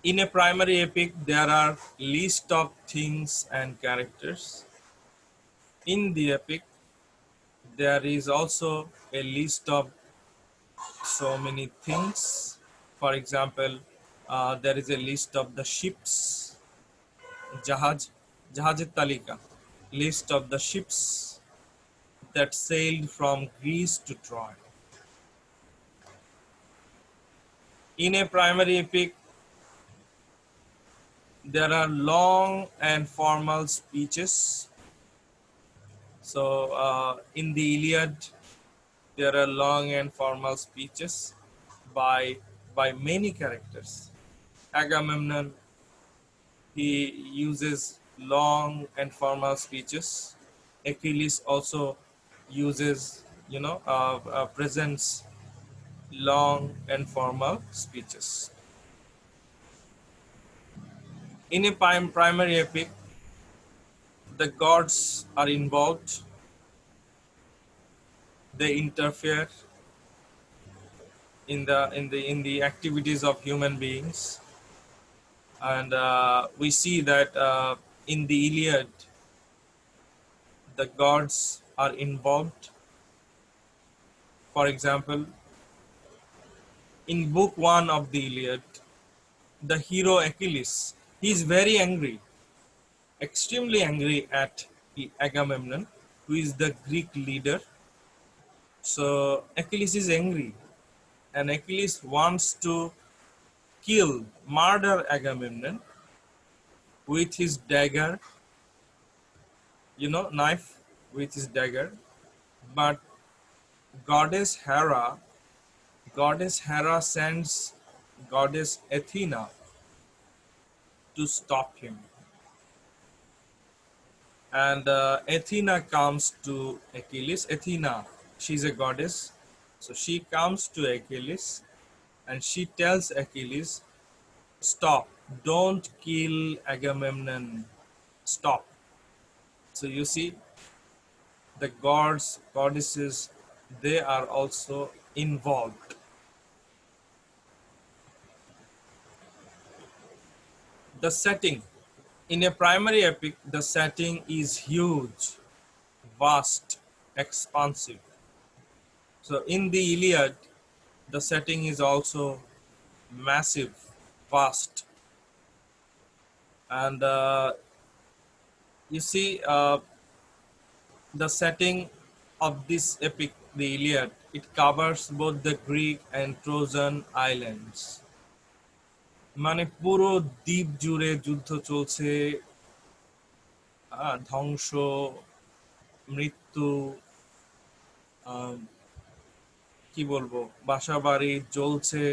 in a primary epic, there are list of things and characters. In the epic, there is also a list of so many things. For example, there is a list of the ships, jahaj, jahajer talika, list of the ships that sailed from Greece to Troy. In a primary epic, there are long and formal speeches. So in the Iliad, there are long and formal speeches by many characters. Agamemnon, he uses long and formal speeches. Achilles also uses, presents long and formal speeches. In a primary epic, the gods are involved. They interfere in the activities of human beings, and we see that in the Iliad, the gods are involved. For example, in book 1 of the Iliad, the hero Achilles, he is very angry, extremely angry at Agamemnon, who is the Greek leader. So Achilles is angry, and Achilles wants to murder Agamemnon with his dagger, knife, with his dagger. But goddess Hera sends goddess Athena to stop him. And Athena comes to Achilles. Athena, she's a goddess. So she comes to Achilles and she tells Achilles, stop, don't kill Agamemnon, stop. So you see, the goddesses, they are also involved. The setting. In a primary epic, the setting is huge, vast, expansive. So in the Iliad, the setting is also massive, vast. And you see, the setting of this epic, the Iliad, it covers both the Greek and Trojan islands. মানে পুরো দ্বীপ জুড়ে যুদ্ধ চলছে, ধ্বংস, মৃত্যু, আহ, কি বলবো, বাসা বাড়ি জ্বলছে।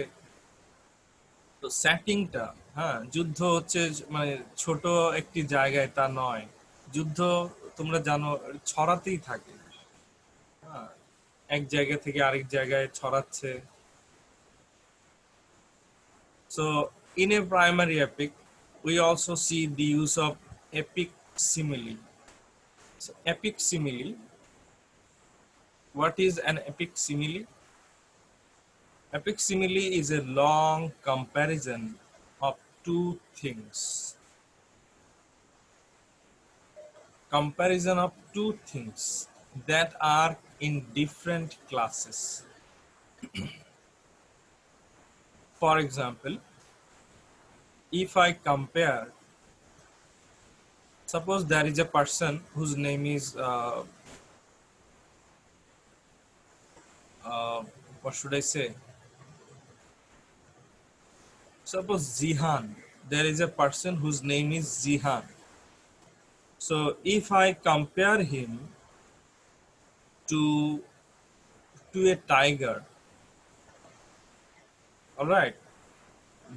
তো সেটিংটা, হ্যাঁ, যুদ্ধ হচ্ছে মানে ছোট একটি জায়গায় তা নয়। যুদ্ধ তোমরা জানো ছড়াতেই থাকে, হ্যাঁ, এক জায়গা থেকে আরেক জায়গায় ছড়াচ্ছে। So in a primary epic, we also see the use of epic simile. So epic simile, what is an epic simile? Epic simile is a long comparison of two things. Comparison of two things that are in different classes. For example, if I compare, suppose there is a person whose name is what should I say? Suppose Zihan. There is a person whose name is Zihan. So if I compare him to a tiger, all right,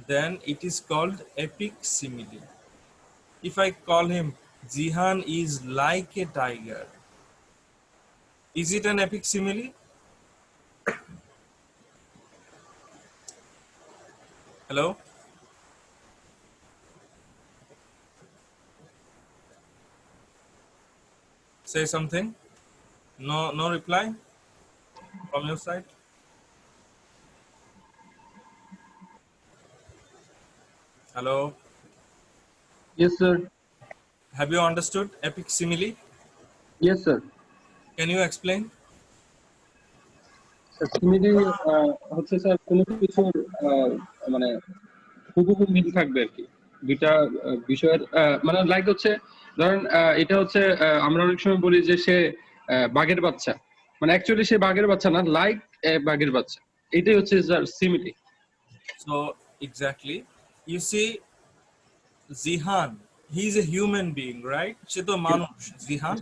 then it is called epic simile. If I call him Zihan is like a tiger, is it an epic simile? Hello? Say something. No reply from your side. Hello? Yes, sir. Have you understood epic simile? Yes, sir. Can you explain? Simile হচ্ছে sir কোনো কিছুর মানে হুবহু মিল থাকবে আর কি দুইটা বিষয়ের মানে লাইক হচ্ছে ধরেন এটা হচ্ছে আমরা অনেক সময় বলি যে সে বাঘের বাচ্চা, মানে অ্যাকচুয়ালি সে বাঘের বাচ্চা না, লাইক বাঘের বাচ্চা। এটাই হচ্ছে sir simile. So exactly, you see, Zihan, he is a human being, right? সে তো মানুষ, জিহান।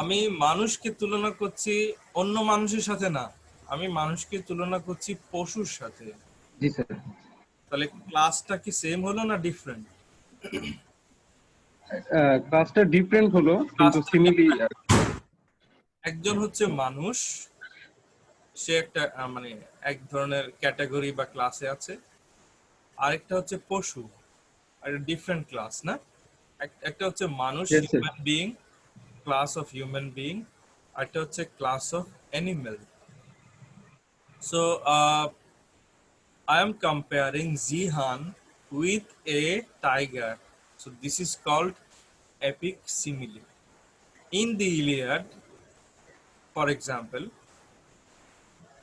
আমি মানুষকে তুলনা করছি অন্য মানুষের সাথে না, আমি মানুষকে তুলনা করছি পশুর সাথে। জি স্যার। তাহলে ক্লাসটা কি সেম হলো না ডিফারেন্ট? ক্লাসটা ডিফারেন্ট হলো কিন্তু সিমিলি। একজন হচ্ছে মানুষ, সে একটা মানে এক ধরনের ক্যাটাগরি বা ক্লাসে আছে। আরেকটা হচ্ছে পশু, আর ডিফারেন্ট ক্লাস না? একটা হচ্ছে মানুষ, Yes, sir. Human being, class of human being, আরেকটা হচ্ছে class of animal. So I am comparing Zihan with a tiger. So this is called epic simile. In the Iliad, for example,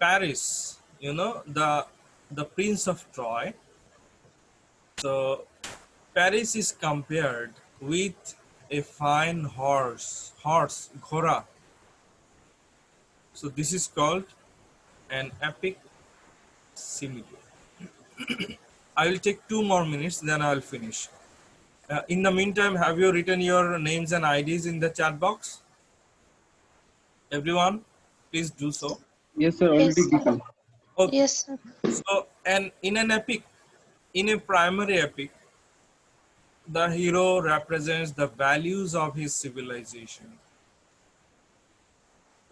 Paris, you know, the prince of Troy. So Paris is compared with a fine horse, ghora. So this is called an epic simile. I will take 2 more minutes, then I will finish. In the meantime, have you written your names and IDs in the chat box? Everyone, please do so. Yes, sir. Already Yes. given. Okay. Yes, sir. So, and in an epic, in a primary epic, the hero represents the values of his civilization.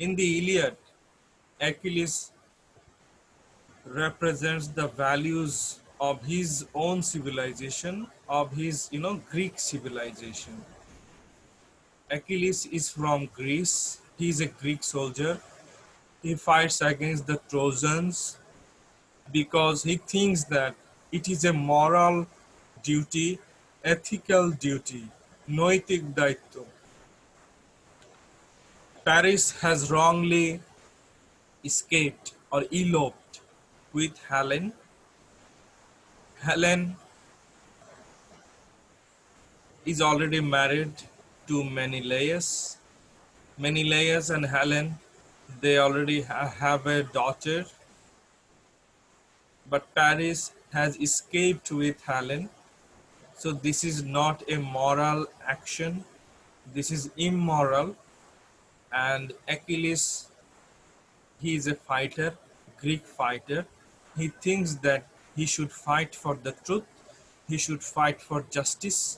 In the Iliad, Achilles represents the values of his own civilization, of his, Greek civilization. Achilles is from Greece. He is a Greek soldier. He fights against the Trojans because he thinks that it is a moral duty, ethical duty, noitik daitto. Paris has wrongly escaped or eloped with Helen. Helen is already married to Menelaus. Menelaus and Helen, they already have a daughter. But Paris has escaped with Helen. So this is not a moral action. this is immoral. And Achilles, he is a fighter, Greek fighter. He thinks that he should fight for the truth, he should fight for justice,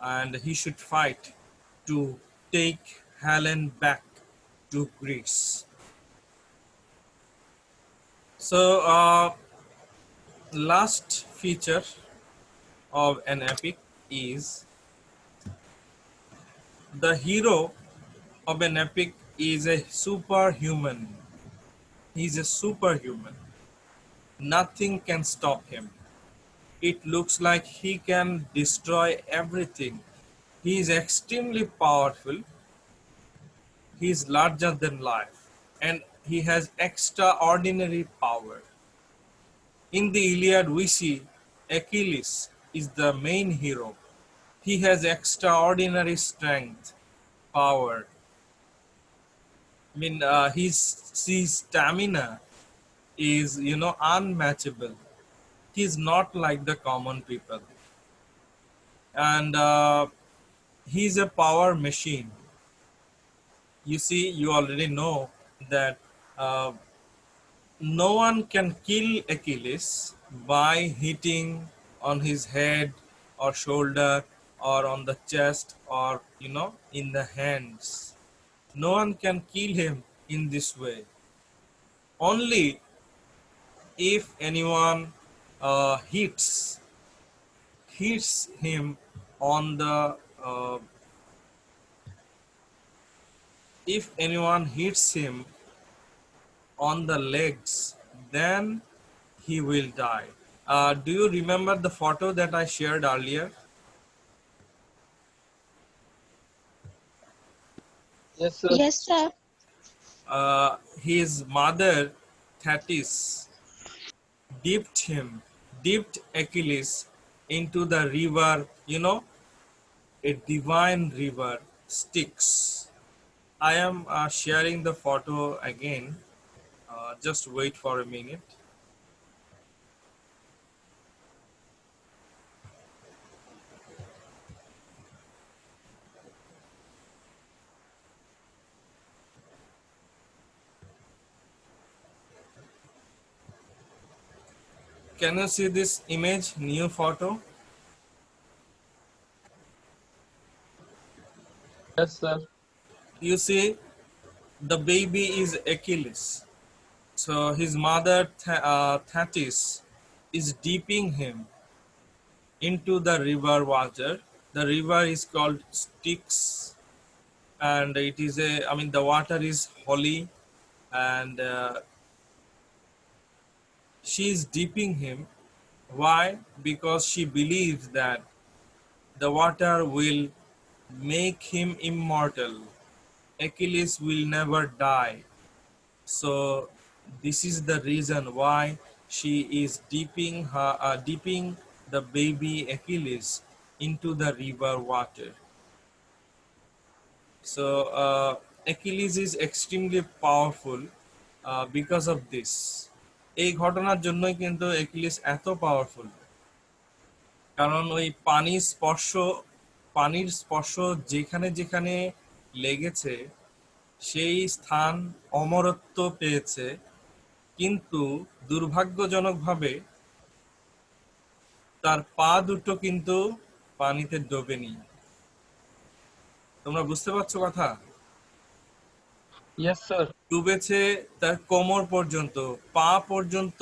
and he should fight to take Helen back to Greece. So, last feature of an epic is the hero of an epic is a superhuman. He's a superhuman. Nothing can stop him. It looks like he can destroy everything. He is extremely powerful. He is larger than life. And he has extraordinary power. In the Iliad, we see Achilles is the main hero. He has extraordinary strength, power. I mean, his stamina is, unmatchable. He's not like the common people. And he's a power machine. You see, you already know that uh, no one can kill Achilles by hitting on his head or shoulder or on the chest or, in the hands. No one can kill him in this way. Only if anyone hits him on the if anyone hits him on the legs, then he will die. Do you remember the photo that I shared earlier? Yes, sir. Yes, sir. His mother, Thetis, dipped Achilles into the river, a divine river, Styx. I am sharing the photo again. Just wait for a minute. Can you see this image, new photo? Yes, sir. You see, the baby is Achilles. So his mother, Thetis, is dipping him into the river water. The river is called Styx, and the water is holy, and she is dipping him. Why? Because she believes that the water will make him immortal. Achilles will never die. So this is the reason why she is dipping the baby Achilles into the river water. So Achilles is extremely powerful because of this. এই ঘটনার জন্যই কিন্তু Achilles এত powerful, কারণ ওই পানির স্পর্শ যেখানে যেখানে লেগেছে সেই স্থান অমরত্ব পেয়েছে, কিন্তু দুর্ভাগ্যজনকভাবে তার পা দুটো কিন্তু পানিতে ডোবেনি। তোমরা বুঝতে পারছো কথা? Yes, sir. ডুবেছে তার কোমর পর্যন্ত, পা পর্যন্ত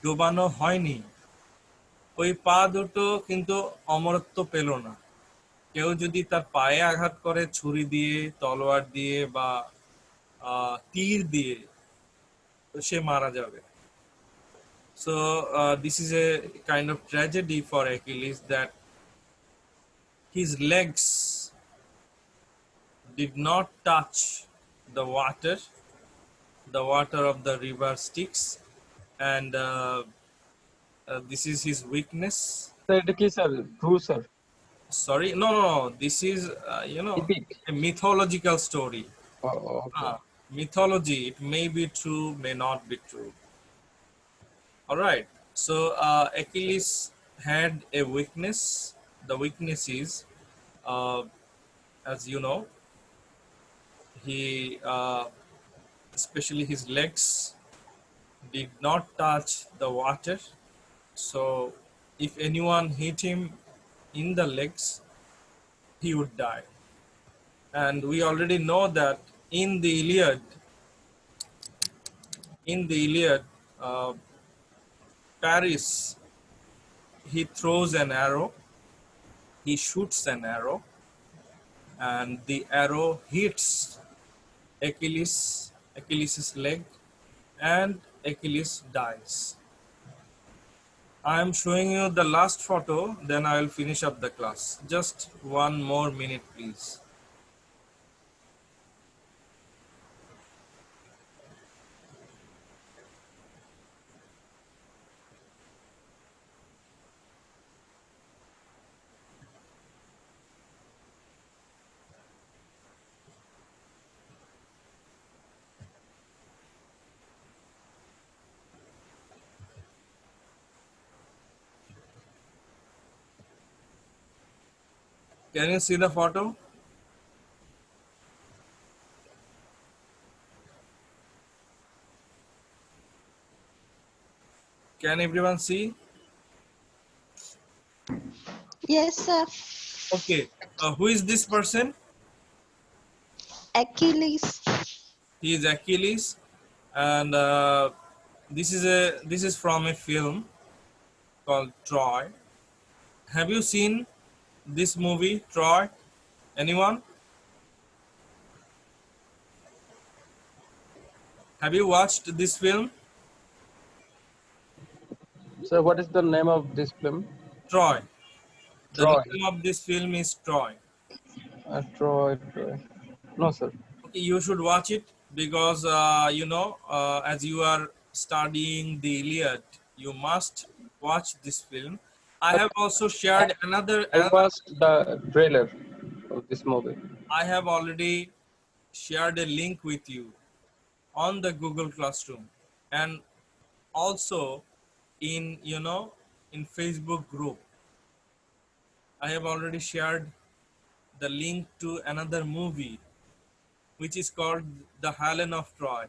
ডোবানো হয়নি। ওই পা দুটো কিন্তু অমরত্ব পেল না। কেউ যদি তার পায়ে আঘাত করে ছুরি দিয়ে, তলোয়ার দিয়ে বা তীর দিয়ে, তো সে মারা যাবে। So this is a kind of tragedy for Achilles, that his legs did not touch the water of the river Styx, and this is his weakness. Sir, এটা কি sir? True, sir. Sorry, no, this is Epic. a mythological story. Oh, okay. Mythology, it may be true, may not be true. All right, so Achilles had a weakness. The weakness is as you know. He, especially his legs, did not touch the water. So if anyone hit him in the legs, he would die. And we already know that in the Iliad, uh, Paris, he throws an arrow, he shoots an arrow, and the arrow hits Achilles' leg, and Achilles dies. I am showing you the last photo, then I will finish up the class. Just 1 more minute, please. Can you see the photo? Can everyone see? Yes, sir. Okay. Who is this person? Achilles. He is Achilles, and this is from a film called Troy. Have you seen this movie, Troy? Anyone? Have you watched this film, Sir, what is the name of this film? Troy? The Troy. name of this film is Troy. Troy. No, sir. Okay, you should watch it because as you are studying the Iliad, you must watch this film. I But have also shared another. I watched the trailer of this movie. I have already shared a link with you on the Google Classroom, and also in in Facebook group. I have already shared the link to another movie which is called The Helen of Troy.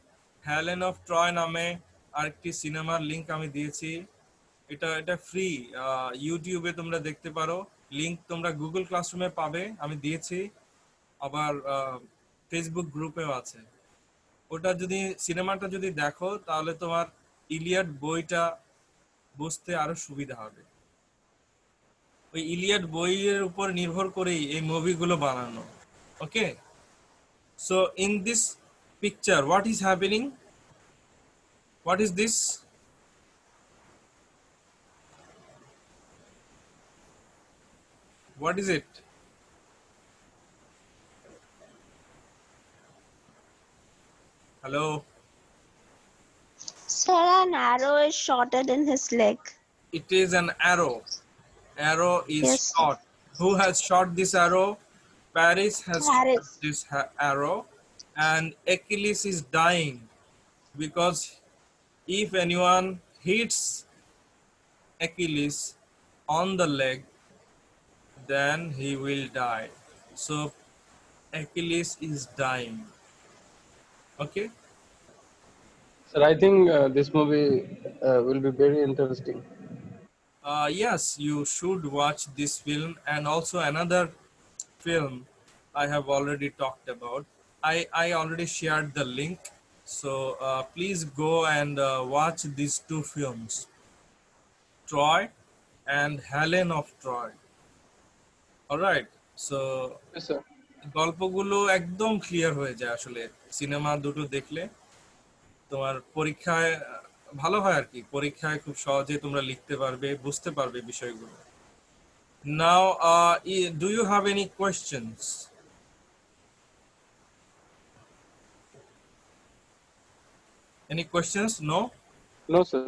Helen of Troy নামে আরেকটি সিনেমার link আমি দিয়েছি। এটা free, ইউটিউবে তোমরা দেখতে পারো। লিংক তোমরা গুগল ক্লাসরুমে পাবে, আমি দিয়েছি। আবার ফেসবুক গ্রুপেও আছে। ওটা যদি সিনেমাটা যদি দেখো তাহলে তোমার ইলিয়াড বইটা বুঝতে আরো সুবিধা হবে। ওই ইলিয়াড বইয়ের উপর নির্ভর করেই এই মুভিগুলো বানানো। ওকে, so in this picture what is happening? What is this? What is it? Hello? Sir, an arrow is shorter than his leg. It is an arrow. Arrow is Yes. shot. Who has shot this arrow? Paris has shot Paris. this arrow, and Achilles is dying because if anyone hits Achilles on the leg, then he will die. So Achilles is dying. Okay. Sir, I think this movie will be very interesting. Yes, you should watch this film, and also another film I have already talked about. I already shared the link, so please go and watch these two films, Troy and Helen of Troy. All right, so Yes, sir. গল্পগুলো একদম clear হয়ে যায় আসলে cinema দুটো দেখলে। তোমার পরীক্ষায় ভালো হয় আর কি, পরীক্ষায় খুব সহজে তোমরা লিখতে পারবে, বুঝতে পারবে বিষয়গুলো। Now, do you have any questions? Any questions? No? No, sir.